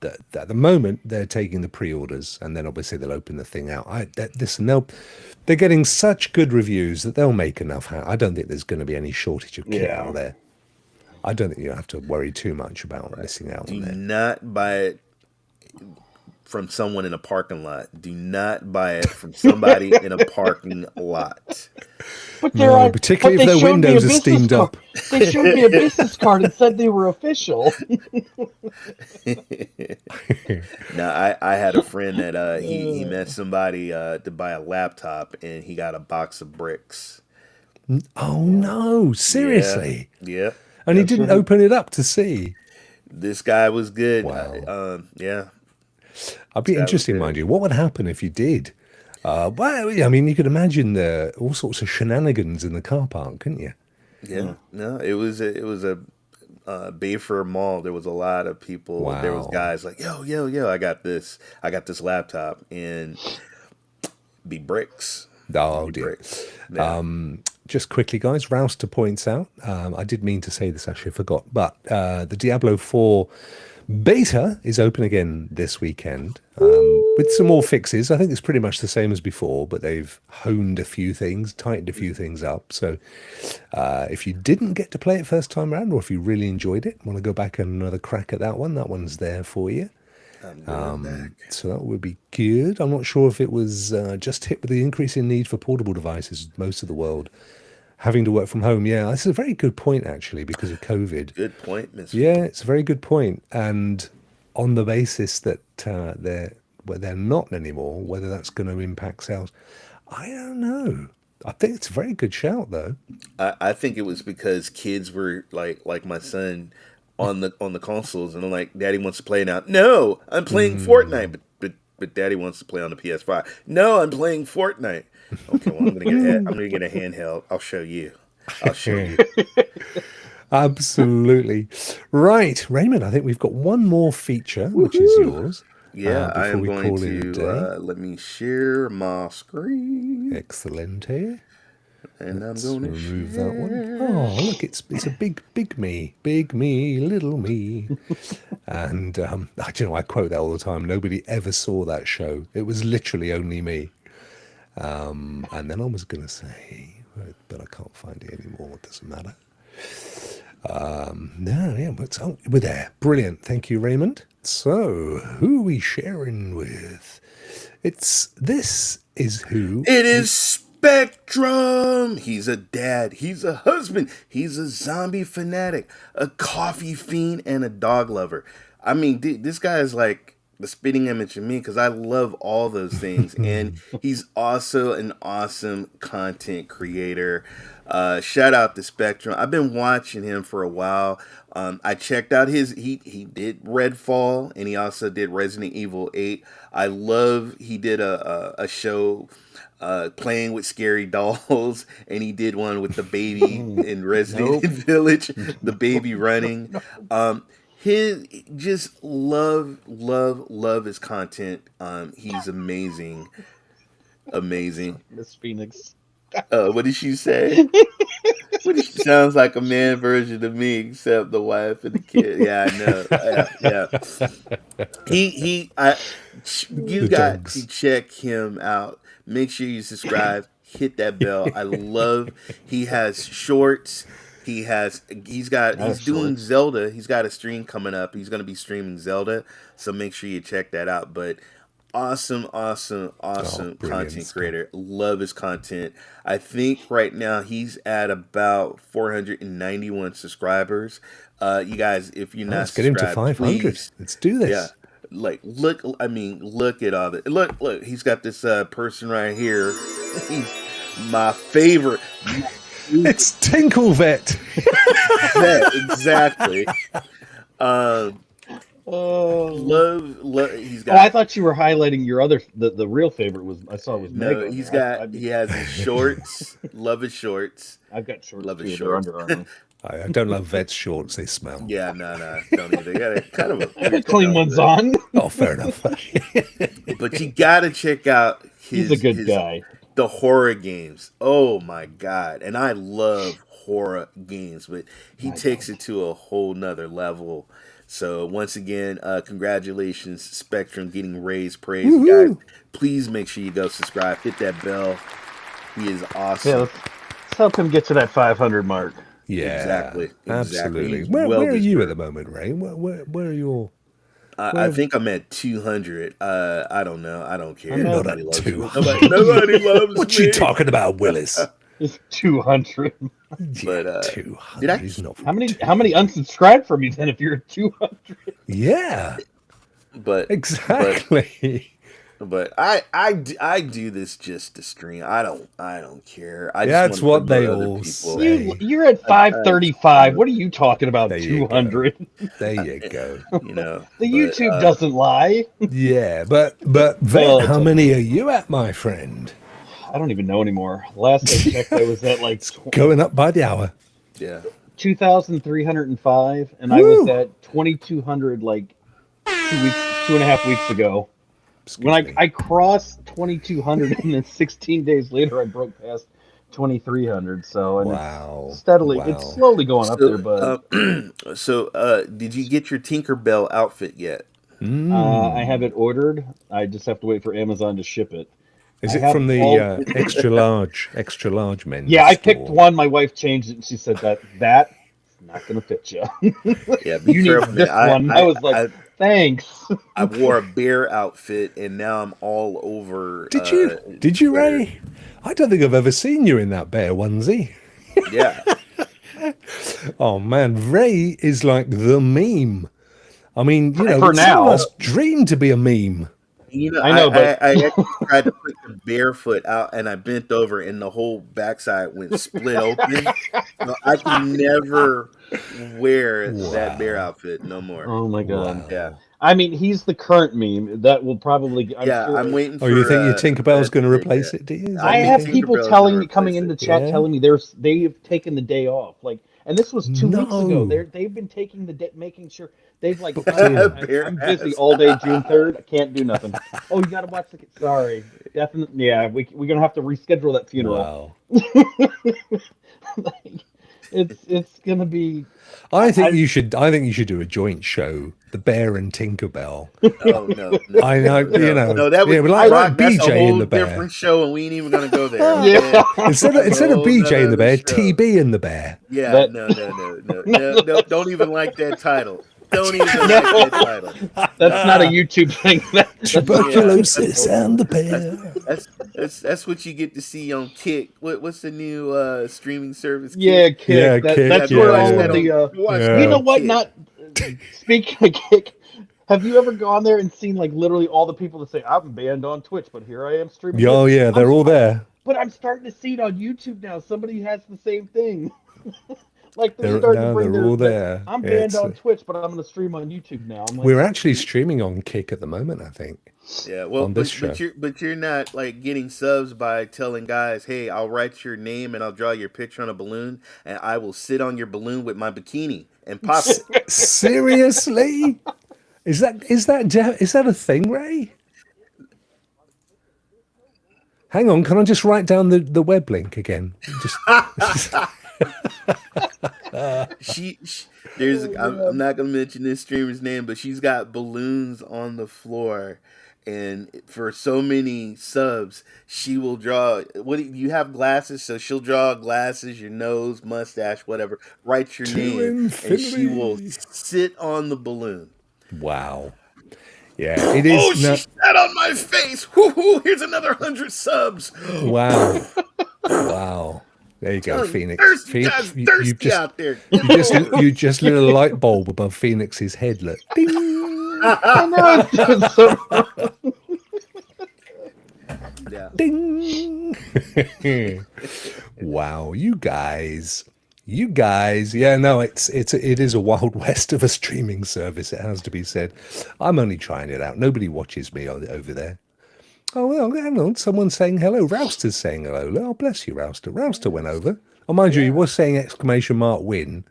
At the moment they're taking the pre-orders, and then obviously they'll open the thing out. They're getting such good reviews that they'll make enough. I don't think there's going to be any shortage of kit out there. I don't think you have to worry too much about missing out on it. Do not buy it from someone in a parking lot. Do not buy it from somebody in a parking lot. But particularly if their windows are steamed up. They showed me a business card and said they were official. Now, I had a friend that he met somebody to buy a laptop, and he got a box of bricks. Oh no! Seriously? Yeah. And he didn't open it up to see. This guy was good. Wow. Yeah. I'd be interested, mind you. What would happen if you did? Well, I mean, you could imagine all sorts of shenanigans in the car park, couldn't you? Yeah. No, it was a Bayfair Mall. There was a lot of people. Wow. There was guys like, yo, I got this laptop, and be bricks. Oh dear. Bricks. Yeah. Just quickly, guys, Rouster points out, I did mean to say this, actually, I forgot, but the Diablo 4 beta is open again this weekend with some more fixes. I think it's pretty much the same as before, but they've honed a few things, tightened a few things up. So if you didn't get to play it first time around, or if you really enjoyed it, want to go back and another crack at that one's there for you. So that would be good. I'm not sure if it was just hit with the increase in need for portable devices, most of the world having to work from home. Yeah, this is a very good point, actually, because of COVID. Good point, Mr. Yeah, it's a very good point. And on the basis that they're not anymore, whether that's going to impact sales, I don't know. I think it's a very good shout, though. I think it was because kids were like my son on the consoles, and I'm like, Daddy wants to play now. No, I'm playing Fortnite, but Daddy wants to play on the PS5. No, I'm playing Fortnite. Okay, well, I'm gonna get a handheld. I'll show you. Absolutely. Right, Raymond, I think we've got one more feature, which is yours. Yeah, I am going to let me share my screen. Excellent. And Let's I'm gonna remove that one. Oh, look, it's a big me, little me. And I quote that all the time. Nobody ever saw that show. It was literally only me. And then I was going to say, but I can't find it anymore. It doesn't matter. No, yeah, but we're there. Brilliant. Thank you, Raymond. So, who are we sharing with? This is who. It is Spectrum. He's a dad. He's a husband. He's a zombie fanatic, a coffee fiend, and a dog lover. I mean, this guy is like the spitting image of me because I love all those things. And he's also an awesome content creator. Shout out to Spectrum. I've been watching him for a while. I checked out he did Redfall, and he also did Resident Evil 8. I love he did a show playing with scary dolls, and he did one with the baby in Resident Village, the baby running. His just love his content. He's amazing. Miss Phoenix. What did she say? Sounds like a man version of me, except the wife and the kid. Yeah, I know. Yeah. You got dogs. to check him out. Make sure you subscribe. Hit that bell. I love. He has shorts. He's doing Zelda. He's got a stream coming up. He's going to be streaming Zelda. So make sure you check that out. But awesome content creator. Love his content. I think right now he's at about 491 subscribers. You guys, if you're not Let's get him to subscribed, 500. please, Let's do this. yeah. Like, look at all that. Look, he's got this person right here. He's my favorite. It's Tinkle Vet. Exactly. Love. He's got. Oh, I thought you were highlighting your other. The real favorite was No, Mega. he has his shorts. Love his shorts. I've got shorts Love his too. shorts. They're Under Armour. I don't love Vet's shorts. They smell. Yeah, no, don't either. They got a kind of a weird Clean smell, ones but- on. Oh, fair enough. But you gotta check out He's a good guy. the horror games. Oh my god. And I love horror games, but he takes it to a whole nother level. So once again, congratulations, Spectrum, getting raised praise. Woohoo. Guys, please make sure you go subscribe, hit that bell. He is Yeah, awesome. let's help him get to that 500 mark. Yeah, Exactly. absolutely. He's Where are you well-deserved. at the moment, Ray? Where are you? I think I'm at 200. I don't know. I don't care. I'm not Nobody at loves me. 200. Nobody loves What me. you talking about, Willis? It's 200. But, 200. did I- He's not. How many unsubscribed from you then if you're at 200? Yeah, But exactly. But I do this just to stream. I don't care. I Yeah, just that's wanna what they promote other all people. say. You're at 535. What are you talking about? There you go. 200. There you go. You know, The but, YouTube doesn't lie. Yeah, but Vet, Well, how many are you at, my friend? I don't even know anymore. Last I checked, I was at like Going up by the hour. Yeah. 2,305, and Woo! I was at 2,200 like 2.5 weeks ago. Excuse When me. I crossed 2,200, and then 16 days later, I broke past 2,300. So and Wow. it's steadily, Wow. it's slowly going up there, but Did you get your Tinkerbell outfit yet? I have it ordered. I just have to wait for Amazon to ship it. Is I it have from the all- extra large men's Yeah, I picked store? one. My wife changed it, and she said that's not going to fit you. Yeah, be You need careful. this man. one. I was like, thanks. I wore a bear outfit, and now I'm all over. Did you? Did you, Twitter. Ray? I don't think I've ever seen you in that bear onesie. Yeah. Oh man, Ray is like the meme. I mean, you know, For some now. of us dream to be a meme. You know, I know, but- I actually tried to put the barefoot out, and I bent over, and the whole backside went split open. So I can never wear that bear outfit no more. Oh my god. Yeah, I mean, he's the current meme that will probably. I'm waiting. Oh, you think your Tinkerbell's going to to replace it? Do you? Is I that have what you Tinkerbell's think? people gonna telling me replace coming it. into chat Yeah. telling me they've taken the day off. Like, and this was 2 weeks ago. No. They've been taking making sure they've like. Bear I'm busy ass. all day June 3rd. I can't do nothing. Oh, you got to watch the. Sorry, definitely. Yeah, we're gonna have to reschedule that funeral. Wow. Like, it's gonna be. I think you should do a joint show, the Bear and Tinkerbell. Oh no, no, I know, you know, no, that was yeah, but like Rock, that's a BJ whole and the Bear. different show, and we ain't even gonna go there. Yeah. Instead of Whole BJ and the Bear, nother show. TB and the Bear. Yeah, That- no, don't even like that title. Don't even like that title. That's not a YouTube thing. Tuberculosis and the Bear. That's what you get to see on Kick. What's the new streaming service? Kick? Yeah, Kick. Yeah, That's Kick, where yeah, all yeah. of the. Watch Yeah. You know what? Kick. Not speaking of Kick. Have you ever gone there and seen like literally all the people that say I'm banned on Twitch, but here I am streaming? Oh Twitch"? yeah, they're all there. But I'm starting to see it on YouTube now. Somebody has the same thing. Like They're starting to bring all their- there. I'm Yeah, banned it's- on Twitch, but I'm going to stream on YouTube now. I'm like, We're actually streaming on Kick at the moment, I think. Yeah, well, on this show. but you're not like getting subs by telling guys, "Hey, I'll write your name and I'll draw your picture on a balloon, and I will sit on your balloon with my bikini and pop it." Seriously? Is that a thing, Ray? Hang on, can I just write down the web link again? Just she there's I'm not gonna mention this streamer's name, but she's got balloons on the floor, and for so many subs, she will draw. You have glasses, so she'll draw glasses, your nose, mustache, whatever. Write your To name, and she will infinity. sit on the balloon. wow. Yeah, it is. Oh, she sat on my face. Woo-hoo, here's another 100 subs. Wow. Wow. There you go, Phoenix. Thirsty, guys, thirsty you've just, out there. you just lit a light bulb above Phoenix's head. Look. Ding. Yeah. Ding. Wow, you guys. Yeah, no, it is a wild west of a streaming service. It has to be said. I'm only trying it out. Nobody watches me over there. Oh well, hang on. Someone's saying hello. Rouster's saying hello. Oh, bless you, Rouster. Rouster went over. Oh, mind you, he was saying exclamation mark win.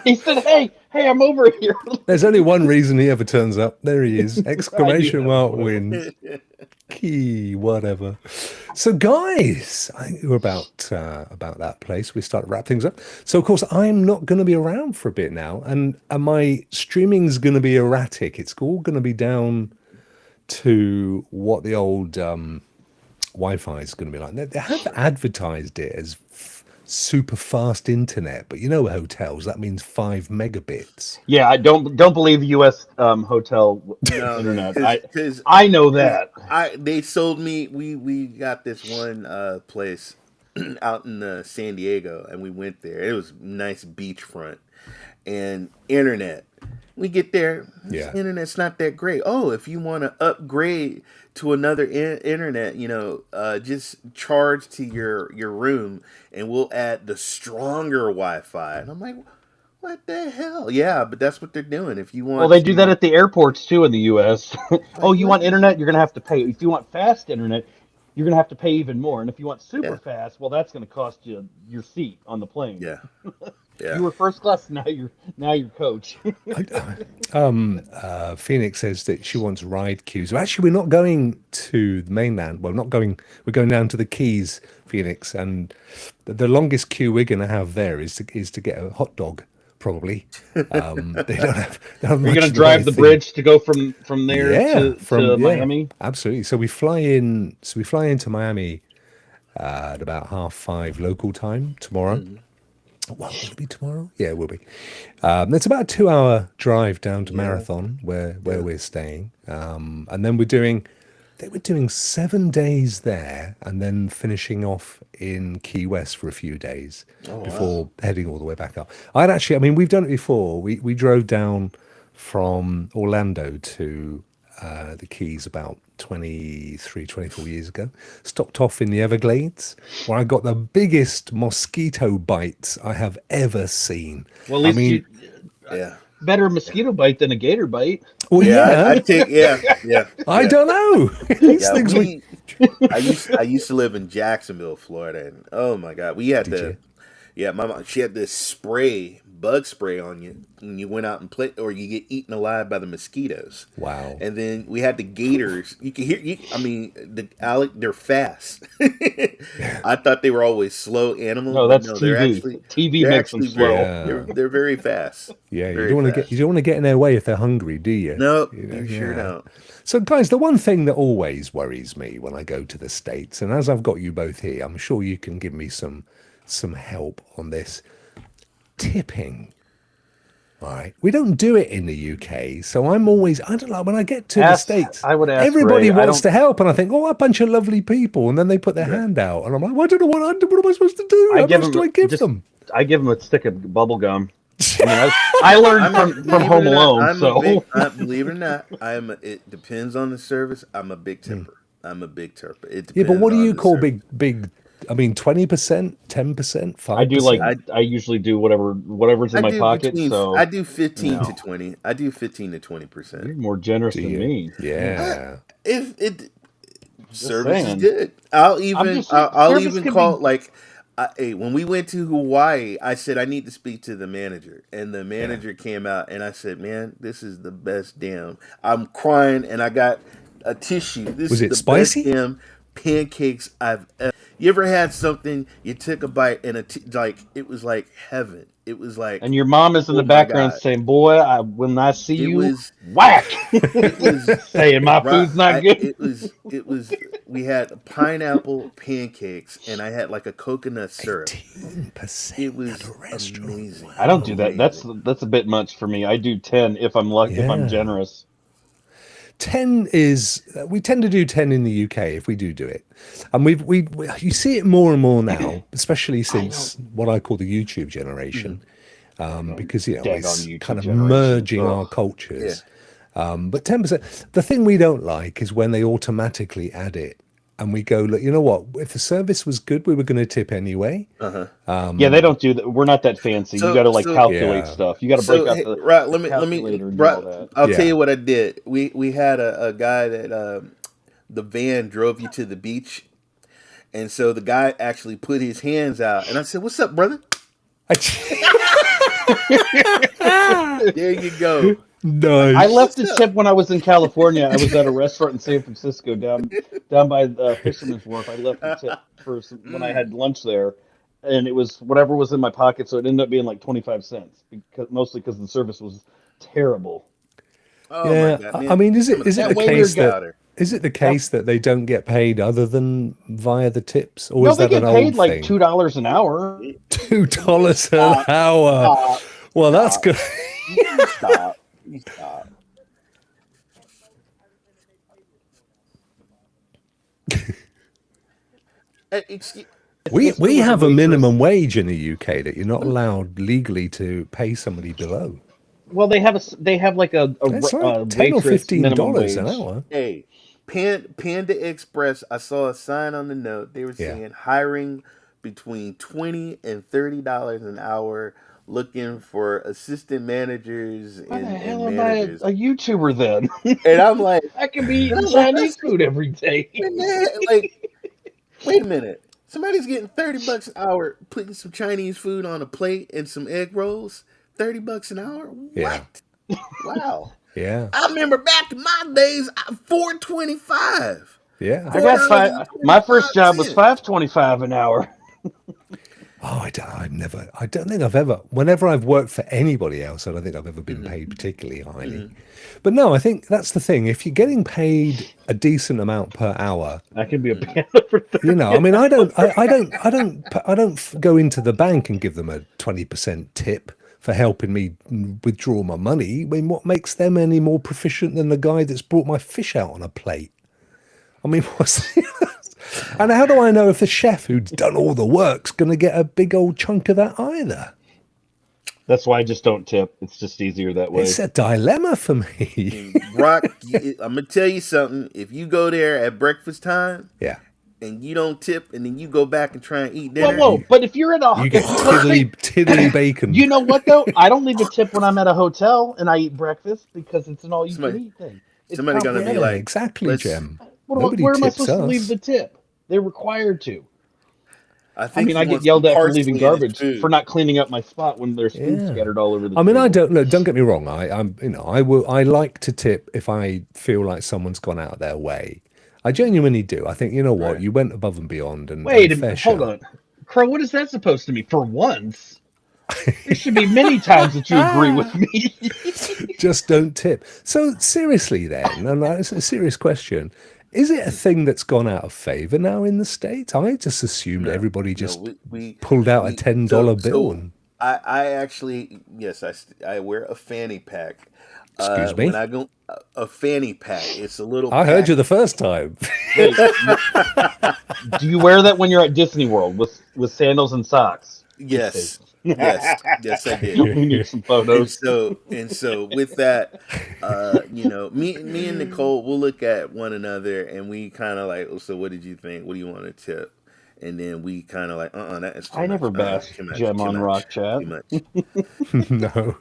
he said, "Hey, I'm over here." There's only one reason he ever turns up. There he is. Exclamation mark win. Key, whatever. So, guys, I think we're about that place. We start to wrap things up. So, of course, I'm not going to be around for a bit now, and my streaming's going to be erratic. It's all going to be down to what the old Wi-Fi is going to be like. They have advertised it as super fast internet, but you know, hotels, that means 5 megabits. Yeah, I don't believe U.S. Hotel internet. I know that. They sold me. We got this one place out in San Diego, and we went there. It was nice beachfront and internet. We get there, Yeah. internet's not that great. Oh, if you want to upgrade to another internet, just charge to your room, and we'll add the stronger Wi-Fi. And I'm like, what the hell? Yeah, but that's what they're doing. If you want, Well, they do that at the airports too in the U.S. Oh, you want internet? You're gonna have to pay. If you want fast internet, you're gonna have to pay even more. And if you want super fast, well, that's gonna cost you your seat on the plane. Yeah. Yeah. You were first class. Now you're coach. Phoenix says that she wants ride queues. Well, actually, we're not going to the mainland. Well, not going. We're going down to the Keys, Phoenix, and the longest queue we're going to have there is to get a hot dog. Probably. They don't have. You're gonna drive the bridge to go from there to Miami. Absolutely. So we fly in. So we fly into Miami at about 5:30 local time tomorrow. Mm-hmm. Well, will it be tomorrow? Yeah, it will be. It's about a 2-hour drive down to Marathon, where we're staying, and then we're doing 7 days there, and then finishing off in Key West for a few days before heading all the way back up. We've done it before. We drove down from Orlando to the Keys about 24 years ago. Stopped off in the Everglades, where I got the biggest mosquito bites I have ever seen. Well, at least better mosquito bite than a gator bite. Well, I don't know. These things I used to live in Jacksonville, Florida, and oh my God, we had Yeah, my mom, she had this spray, bug spray on you when you went out and play, or you get eaten alive by the mosquitoes. Wow. And then we had the gators. You can hear, I mean, they're fast. I thought they were always slow animals. No, but that's no, TV. TV they're makes them actually slow. they're very fast. Yeah, Very you don't want to fast. get in their way if they're hungry, do you? No, You know, you sure yeah. don't. So, guys, the one thing that always worries me when I go to the States, and as I've got you both here, I'm sure you can give me some help on this. Tipping. All right. We don't do it in the UK. So I'm always, I don't know, when I get to the States, I would ask everybody Ray, wants to help. And I think, oh, a bunch of lovely people. And then they put their hand out. And I'm like, well, I don't know what am I supposed to do? How much do I give them? I give them a stick of bubble gum. I mean, I learned from Home Alone. Believe it or not, it depends on the service. I'm a big tipper. I'm a big tipper. It depends. Yeah, but what do on you the call service. big? I mean, 20%, 10%, 5%. I do I usually do whatever's in my pocket. So I do 15 to 20. I do 15 to 20%. You're more generous than me. Yeah. If it service saying. is good, I'll even service could call be- like. Hey, when we went to Hawaii, I said I need to speak to the manager, and the manager came out, and I said, "Man, this is the best damn." I'm crying, and I got a tissue. This Was is it the spicy? best damn pancakes I've ever. You ever had something? You took a bite, and it was like heaven. It was like, And your mom is in the my background God. saying, "Boy, when I see It you, was- whack." It was saying my food's not good. It was. We had pineapple pancakes, and I had like a coconut syrup. 10% It was at a restaurant. amazing. I don't do that. That's a bit much for me. I do 10 if I'm lucky, if I'm Yeah. generous. 10 is we tend to do 10 in the UK if we do it, and we you see it more and more now, especially since what I call the YouTube generation, because Daggone it's YouTube kind of generation. merging Ugh. our cultures. But 10%. The thing we don't like is when they automatically add it, and we go, look, you know what? If the service was good, we were going to tip anyway. Yeah, they don't do that. We're not that fancy. So- you got to so- calculate Yeah. stuff. You got to break out the right. the Let me. calculator and do Right, all that. I'll Yeah. tell you what I did. We had a guy that the van drove you to the beach, and so the guy actually put his hands out, and I said, "What's up, brother?" There you go. Nice. I left a tip when I was in California. I was at a restaurant in San Francisco down by the Fisherman's Wharf. I left a tip for when I had lunch there, and it was whatever was in my pocket. So it ended up being like 25 cents, mostly because the service was terrible. Oh Yeah, my God, man. I mean, is it That the way case you're that got her. is it the case that they don't get paid other than via the tips, or No, is they that get an paid old like thing? $2 an hour. $2 an hour. Well, that's good. Stop. Excuse, We have a minimum wage in the UK that you're not allowed legally to pay somebody below. Well, they have like a It's like $10 or waitress minimum $15 an wage. hour. hey, Panda Express. I saw a sign on the note. They were Yeah. saying hiring between $20 and $30 an hour, looking for assistant managers Why and, the hell and am I managers. a YouTuber then? And I'm like, I can be eating Chinese food every day. man, like, wait a minute. Somebody's getting $30 an hour, putting some Chinese food on a plate and some egg rolls. $30 an hour? Yeah. What? Wow. Yeah. I remember back in my days, $4.25. Yeah. I got five. My first job was $5.25 an hour. Oh, I don't think I've ever, whenever I've worked for anybody else, I don't think I've ever been paid particularly highly. But no, I think that's the thing. If you're getting paid a decent amount per hour, I could be a panda for 30. you know, I mean, I don't go into the bank and give them a 20% tip for helping me withdraw my money. I mean, what makes them any more proficient than the guy that's brought my fish out on a plate? I mean, and how do I know if the chef who's done all the work's going to get a big old chunk of that either? That's why I just don't tip. It's just easier that way. It's a dilemma for me. Brock, I'm going to tell you something. If you go there at breakfast time Yeah. and you don't tip and then you go back and try and eat dinner. Whoa! But if you're at a, You get tiddly bacon. you know what though? I don't leave a tip when I'm at a hotel and I eat breakfast because it's an all-you-can-eat thing. It's somebody gonna be complimentary. like, exactly, let's- Jem. Where Nobody am I tips supposed to us. leave the tip? They're required to. I I think mean, he I get wants yelled some at for parsley leaving in his garbage food. for not cleaning up my spot when there's food Yeah. scattered all over the I mean, I table. don't get me wrong. I'm, I will. I like to tip if I feel like someone's gone out of their way. I genuinely do. I think, you know what, Right. you went above and beyond, and Wait a fair minute, hold shout. on. Crow, what is that supposed to mean? For once? There should be many times that you agree with me. Just don't tip. So seriously, then, and it's a serious question: is it a thing that's gone out of favor now in the States? I just assumed No, everybody no, just we pulled out a we $10 bill so and I actually, yes, I wear a fanny pack. excuse When me. I go a fanny pack, it's a little I heard pack. you the first time. Wait, do you wear that when you're at Disney World with sandals and socks? Please say. Yes, yes, I did. We need some And photos. so with that, me and Nicole, we'll look at one another and we kind of like, oh, so what did you think? What do you want to tip? And then we kind of like, that is too I much. never bashed Too much, Gem too on much, Rock Chat. too much. No.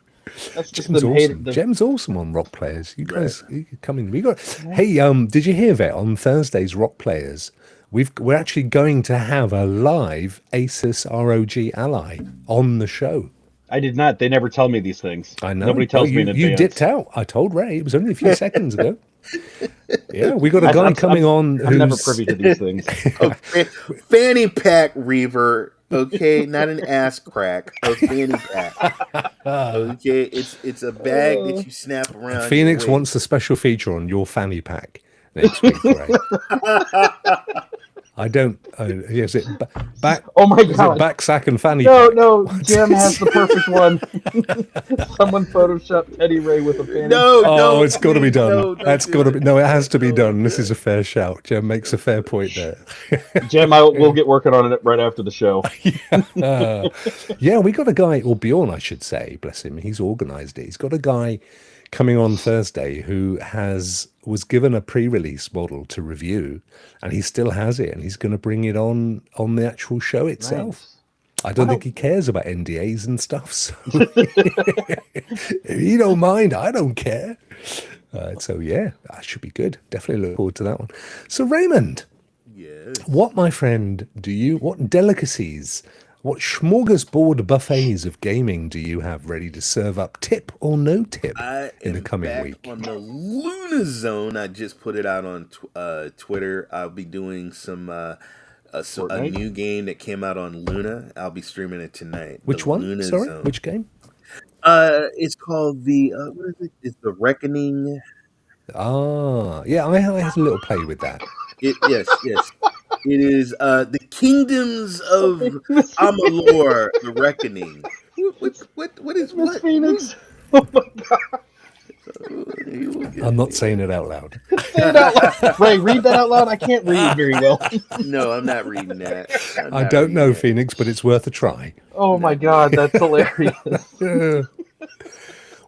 That's just Gem's them hate awesome. the Gem's awesome on Rock Players. You Right. guys, you could come in. We got. Hey, did you hear that on Thursday's Rock Players? We're actually going to have a live Asus ROG Ally on the show. I did not. They never tell me these things. I know. Nobody tells me in you advance. dipped out. I told Ray. It was only a few seconds ago. Yeah, we got a guy I'm- coming on I'm never who's privy to these things. Fanny pack reaver, okay, not an ass crack. A fanny pack, okay. It's a bag that you snap around. Phoenix your wants a special feature on your fanny pack next week, Ray. I don't. Is it back? Oh my Is it God. back sack and fanny No, pack? no, Jim has the perfect one. Someone photoshopped Teddy Ray with a fanny. No, Oh, no, it's got to be please, done. no, don't That's do got to it. be. No, it has to be No, done. This no. is a fair shout. Jem makes a fair point there. Jim, we'll get working on it right after the show. Yeah, we got a guy, or Bjorn, I should say. Bless him. He's organised it. He's got a guy coming on Thursday who was given a pre-release model to review, and he still has it, and he's going to bring it on the actual show itself. Nice. I don't think he cares about NDAs and stuff. So if you don't mind, I don't care. So yeah, that should be good. Definitely look forward to that one. So Raymond, Yes. what, my friend, what delicacies, what smorgasbord buffets of gaming do you have ready to serve up, tip or no tip, I in the am coming back week? on the Luna Zone. I just put it out on Twitter. I'll be doing some a Fortnite? new game that came out on Luna. I'll be streaming it tonight. Which The one? Luna Sorry, Zone. which game? It's called the what is it? It's the Reckoning. Ah, yeah, I had a little play with that. Yes. It is the Kingdoms of Amalur, the Reckoning. What is Miss what? Phoenix. Oh my God. I'm not saying it out loud. Say it out loud. Ray, read that out loud. I can't read very well. No, I'm not reading that. I don't know, Phoenix, but it's worth a try. Oh my God, that's hilarious.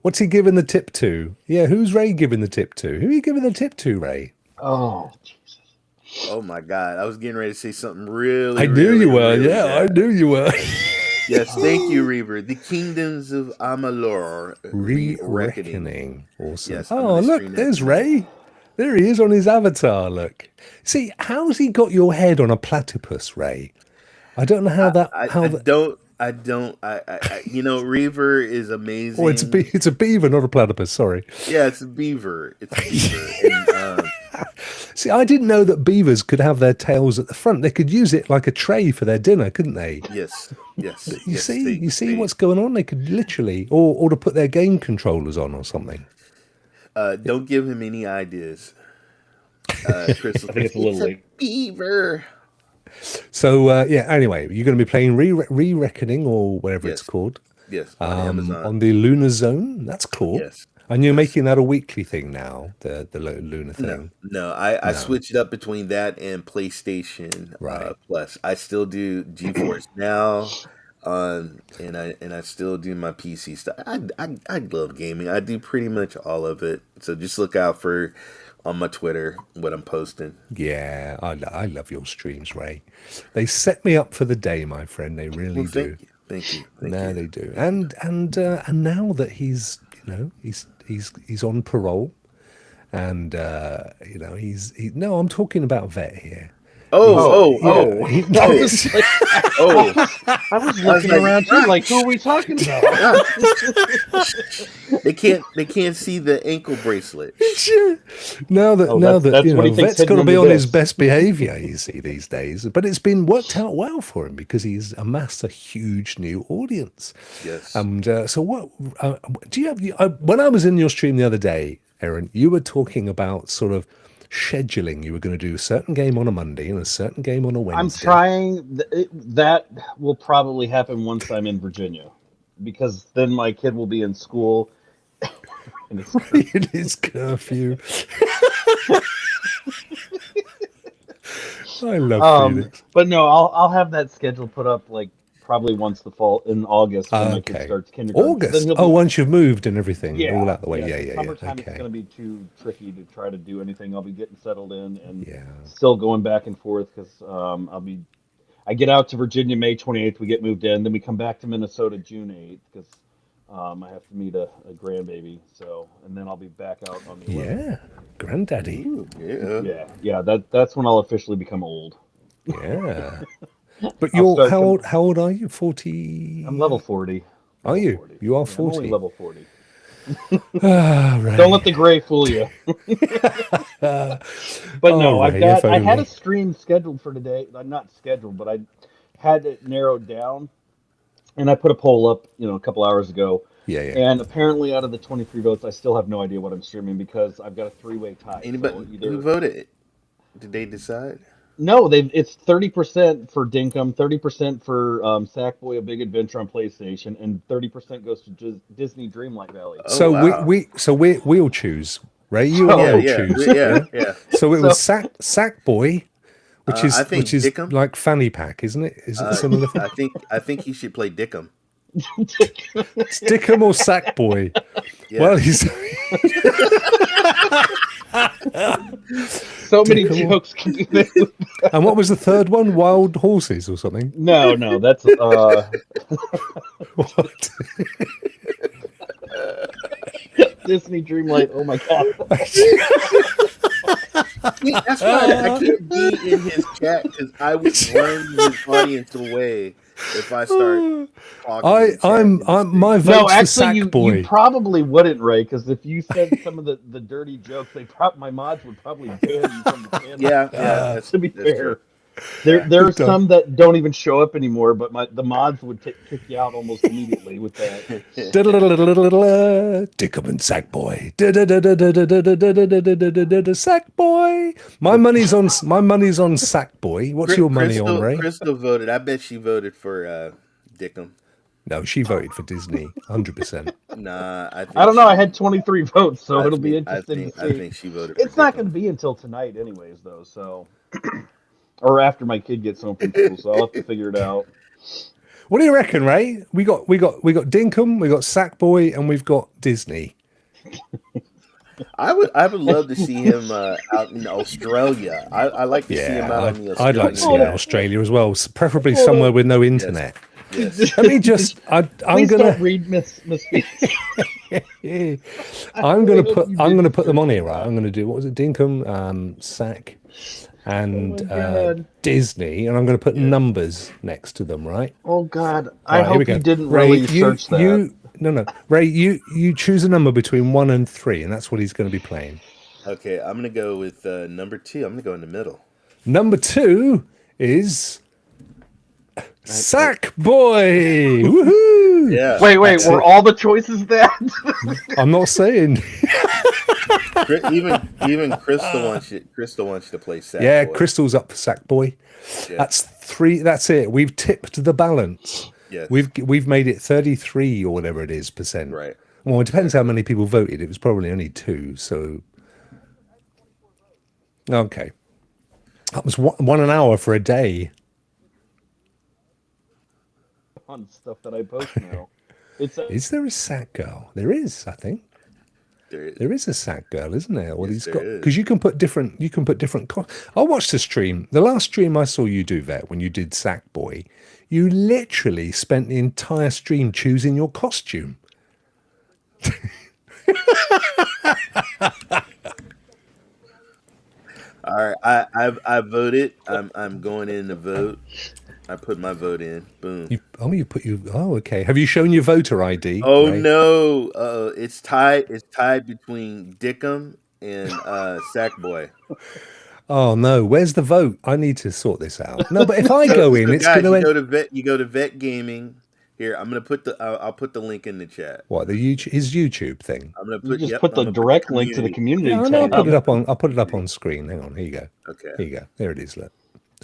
What's he giving the tip to? Yeah, who's Ray giving the tip to? Who are you giving the tip to, Ray? Oh, Jesus. Oh my God! I was getting ready to say something really. I knew really, you were. really Yeah, I bad. knew you were. Yes, thank you, Reaver. The Kingdoms of Amalur, Reckoning. Awesome. Yes, I'm Oh, gonna look, stream that there's tonight. Ray. There he is on his avatar. Look. See, how's he got your head on a platypus, Ray? I don't know how that. I don't. Reaver is amazing. Oh, it's a beaver, not a platypus. Sorry. Yeah, it's a beaver. It's a beaver. And, See, I didn't know that beavers could have their tails at the front. They could use it like a tray for their dinner, couldn't they? yes. You see what's going on? They could literally, or to put their game controllers on or something. Don't give him any ideas. Crystal, I think it's a little late. beaver. So anyway, you're going to be playing Re-Reckoning or whatever it's Yes. called Yes, on Amazon. on the Lunar Zone. That's cool. Yes. And you're making that a weekly thing now, the Lunar thing. No, I switched up between that and PlayStation Right. Plus. I still do GeForce Now, and I still do my PC stuff. I love gaming. I do pretty much all of it. So just look out for on my Twitter what I'm posting. Yeah, I love your streams, Ray. They set me up for the day, my friend. They really Well, do. Thank you. No, they do. And now that he's he's on parole, and I'm talking about Vet here. Oh, oh, Yeah, oh, oh, oh. I was I was looking like, around too, like, who are we talking about? they can't see the ankle bracelet. now that Oh, now that that's what he thinks Vet's got to hidden be under on his this. best behavior, you see, these days. But it's been worked out well for him because he's amassed a huge new audience. Yes. And so, what do you have? When I was in your stream the other day, Aaron, you were talking about sort of scheduling. You were going to do a certain game on a Monday and a certain game on a I'm Wednesday. trying. That will probably happen once I'm in Virginia, because then my kid will be in school. And it's It is curfew. I love Phoenix. But no, I'll have that schedule put up like probably once the fall in August when my kid Okay. starts kindergarten. 'Cause then August. he'll Oh, be- once you've moved and everything, yeah, all out the way. Yeah. Summertime Okay. it's going to be too tricky to try to do anything. I'll be getting settled in and Yeah. still going back and forth because I get out to Virginia May 28th. We get moved in, then we come back to Minnesota June 8th because I have to meet a grandbaby. So, and then I'll be back out on the 11th. Yeah. Granddaddy. Yeah. Yeah. That's when I'll officially become old. Yeah. But I'll you're start how old are you? 40. I'm level 40. Are Level you? 40. You are Yeah, I'm 40. only level 40. Right. Don't let the gray fool you. But no, Ray, if I had only. a stream scheduled for today. Not scheduled, but I had it narrowed down, and I put a poll up, a couple hours ago. Yeah. And apparently, out of the 23 votes, I still have no idea what I'm streaming because I've got a three-way tie. Anybody So who voted? Did they decide? No, it's 30% for Dinkum, 30% for Sackboy: A Big Adventure on PlayStation, and 30% goes to Disney Dreamlight Valley. Oh, So wow. we'll choose. Ray, you and Oh, I will yeah, choose. yeah. So it was Sackboy, which I think which is Dickum. like fanny pack, isn't it? Is it similar? I think he should play Dickum. It's Dickum or Sackboy. Yeah. Well, he's So many Dickum. jokes can be made with and what was the third one? Wild horses or something? No, that's What? Disney Dreamlight. Oh my god. See, that's why I can't be in his chat because I would run his audience away if I start talking. in chat. I'm my vote's No, for actually, you Sackboy. probably wouldn't, Ray, because if you said some of the dirty jokes, my mods would probably ban you from the channel. Yeah. That's, To be that's fair, true. there are Done. some that don't even show up anymore, but the mods would kick you out almost immediately with that. Dickum and Sackboy. Sackboy. My money's on Sackboy. What's your money on, Ray? Crystal voted. I bet she voted for Dickum. No, she voted for Disney, 100%. Nah, I don't know. I had 23 votes, so it'll be I interesting think, to see. I think she voted. For It's not Dickum. going to be until tonight, anyways, though. So, or after my kid gets home from school, so I'll have to figure it out. What do you reckon, Ray? We got Dinkum, we got Sackboy, and we've got Disney. I would love to see him out in Australia. I like to see him out on the Australian. I'd like to see him in side. Australia as well, preferably somewhere with no internet. Yes. Let me just. I'm Please gonna. don't read Miss I'm gonna hope put. you I'm did gonna put them search on here, for right? that. I'm gonna do what was it? Dinkum, Sack, and Oh my God. Disney, and I'm gonna put numbers next to them, right? Oh God! I Right, here we hope go. you didn't Ray, really search that. No, Ray, you choose a number between 1 and 3, and that's what he's going to be playing. Okay, I'm gonna go with number 2. I'm gonna go in the middle. Number 2 is Sackboy. Woohoo! Yeah. Wait, That's were it. all the choices that? I'm not saying. Even Crystal wants you. Crystal wants you to play Sackboy. Yeah, Crystal's up for Sackboy. Yeah. That's 3. That's it. We've tipped the balance. Yes. We've made it 33 or whatever it is percent. Right. Well, it depends how many people voted. It was probably only 2. So okay, that was one an hour for a day. On stuff that I post now. Is there a sack girl? There is, I think. There is a sack girl, isn't there? Well, Yes, he's there got is. because you can put different. I watched the stream. The last stream I saw you do, Vet, when you did Sackboy, you literally spent the entire stream choosing your costume. All right, I voted. I'm going in to vote. I put my vote in. Boom. Okay. Have you shown your voter ID, Oh Ray? no! It's tied. It's tied between Dickum and Sackboy. Oh no, where's the vote? I need to sort this out. No, but if I So, go in, so it's guys, going to end. you go to Vet Gaming. Here, I'm gonna put the. I'll put the link in the chat. What, his YouTube thing? I'm gonna You put. just Yep. put I'm the gonna put direct link to the community Yeah, I know. tab. I'll put it up on screen. Hang on. Here you go. Okay. Here you go. There it is. Look.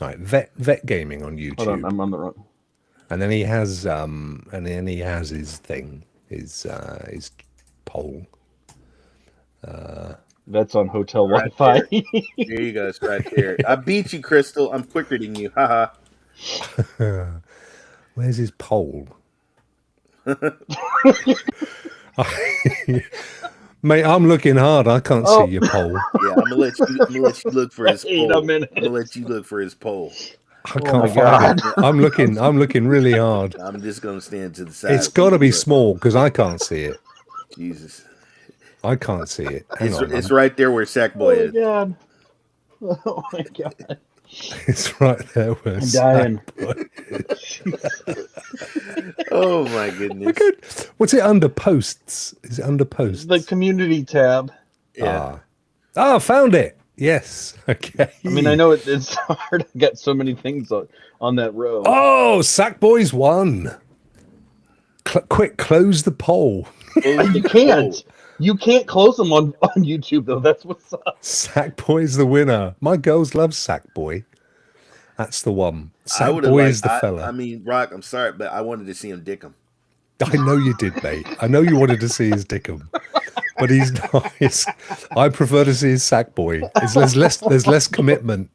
All right. Vet Gaming on YouTube. Hold on, I'm on the wrong. And then he has his thing, his poll. That's on hotel Right Wi-Fi. There you go. It's right there. I beat you, Crystal. I'm quicker than you. Haha. Where's his poll? Mate, I'm looking hard. I can't see your poll. Yeah, I'm gonna let you look for his Wait poll. a minute. I'm gonna let you look for his poll. I can't find it. I'm looking really hard. I'm just gonna stand to the side. It's got to be small because I can't see it. Jesus. I can't see it. Hang on. It's right there where Sackboy is. God. Oh my god. It's right there where I'm dying. Oh my goodness. Okay. What's it under posts? Is it under posts? The community tab. Yeah. Found it. Yes. Okay. I mean, I know it's hard to get so many things on that row. Oh, Sackboys won. Quick, close the poll. You can't. You can't close them on YouTube though. That's what's up. Sackboy's the winner. My girls love Sackboy. That's the one. Sackboy is the fella. I mean, Rock, I'm sorry, but I wanted to see him dick him. I know you did, mate. I know you wanted to see his dickum, but he's not. I prefer to see his Sackboy. There's less commitment.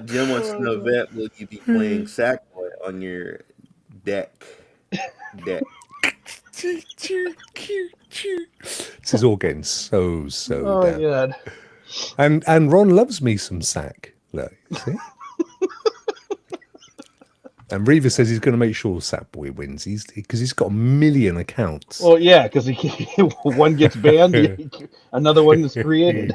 Jim wants to know, Vet, will you be playing Sackboy on your deck? This is all getting so Oh down. god. And Ron loves me some Sack. Look, see? And Reva says he's going to make sure Sackboy wins. Because he's got 1 million accounts. Well, yeah, because one gets banned, another one is created.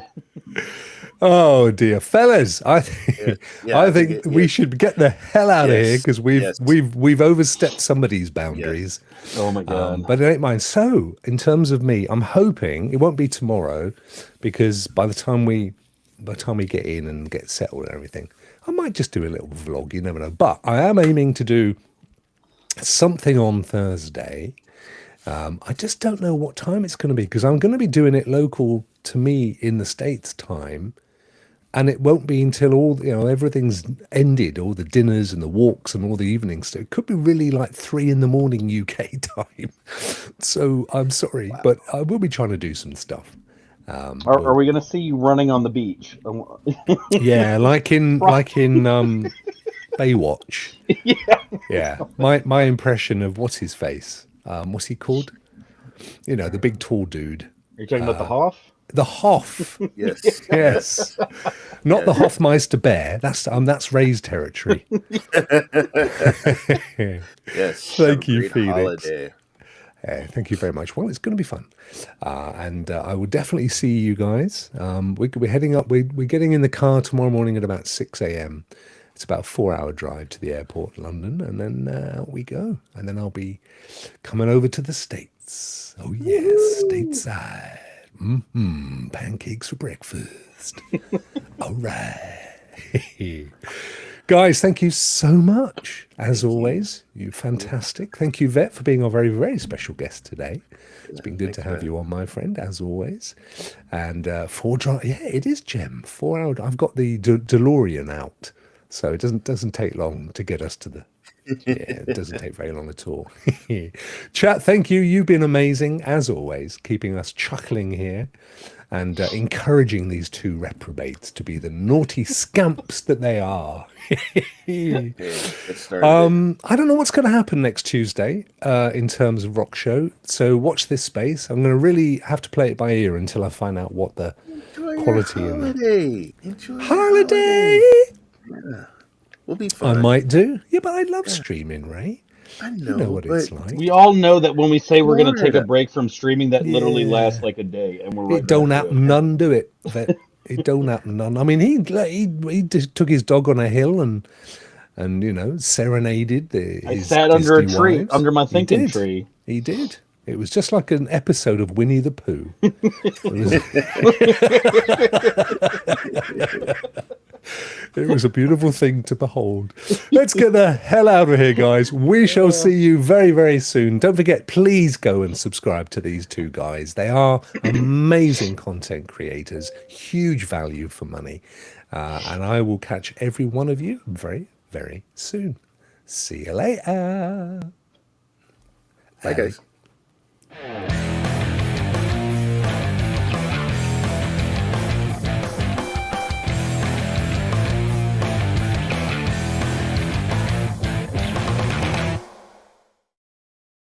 Oh dear, fellas! I think we should get the hell out of here because we've overstepped somebody's boundaries. Yes. Oh my god! But it ain't mine. So, in terms of me, I'm hoping it won't be tomorrow because by the time we get in and get settled and everything, I might just do a little vlog. You never know. But I am aiming to do something on Thursday. I just don't know what time it's going to be because I'm going to be doing it local to me in the States time. And it won't be until everything's ended, all the dinners and the walks and all the evenings. So it could be really like 3 a.m. UK time. So I'm sorry, but I will be trying to do some stuff. Are we going to see you running on the beach? Yeah, like in Baywatch. Yeah. My impression of what's his face? What's he called? The big tall dude. Are you talking about the Hoff? The Hoff. Yes. Yes. Not the Hoffmeister bear. That's Ray's territory. Yes. Thank you, Felix. Holiday. Thank you very much. Well, it's going to be fun. And I will definitely see you guys. We're heading up. We're getting in the car tomorrow morning at about 6 a.m. It's about a 4-hour drive to the airport, London. And then out we go. And then I'll be coming over to the States. Oh, yes. Stateside. Pancakes for breakfast. All right. Guys, thank you so much. As always, you're fantastic. Thank you, Vet, for being our very, very special guest today. It's been good to have you on, my friend, as always. And it is Gem. 4 hours. I've got the DeLorean out, so it doesn't take long to get us to the. Yeah, it doesn't take very long at all. Chat, thank you. You've been amazing, as always, keeping us chuckling here and encouraging these two reprobates to be the naughty scamps that they are. I don't know what's going to happen next Tuesday in terms of Rokk Show, so watch this space. I'm going to really have to play it by ear until I find out what the quality Enjoy and holiday. Yeah. We'll be fine. I might do. Yeah, but I love streaming, Ray. I You know know, what but it's like. We all know that when we say we're going to take a Florida. break from streaming, that literally Yeah. lasts like a day, and we're right It don't back to happen none, do it? Vet? It don't happen none. I mean, he just took his dog on a hill and serenaded I his sat under a Disney tree, wives. under my He thinking did. tree. He did. It was just like an episode of Winnie the Pooh. It was a beautiful thing to behold. Let's get the hell out of here, guys. We shall see you very, very soon. Don't forget, please go and subscribe to these two guys. They are amazing content creators, huge value for money. And I will catch every one of you very, very soon. See you later. Bye, guys.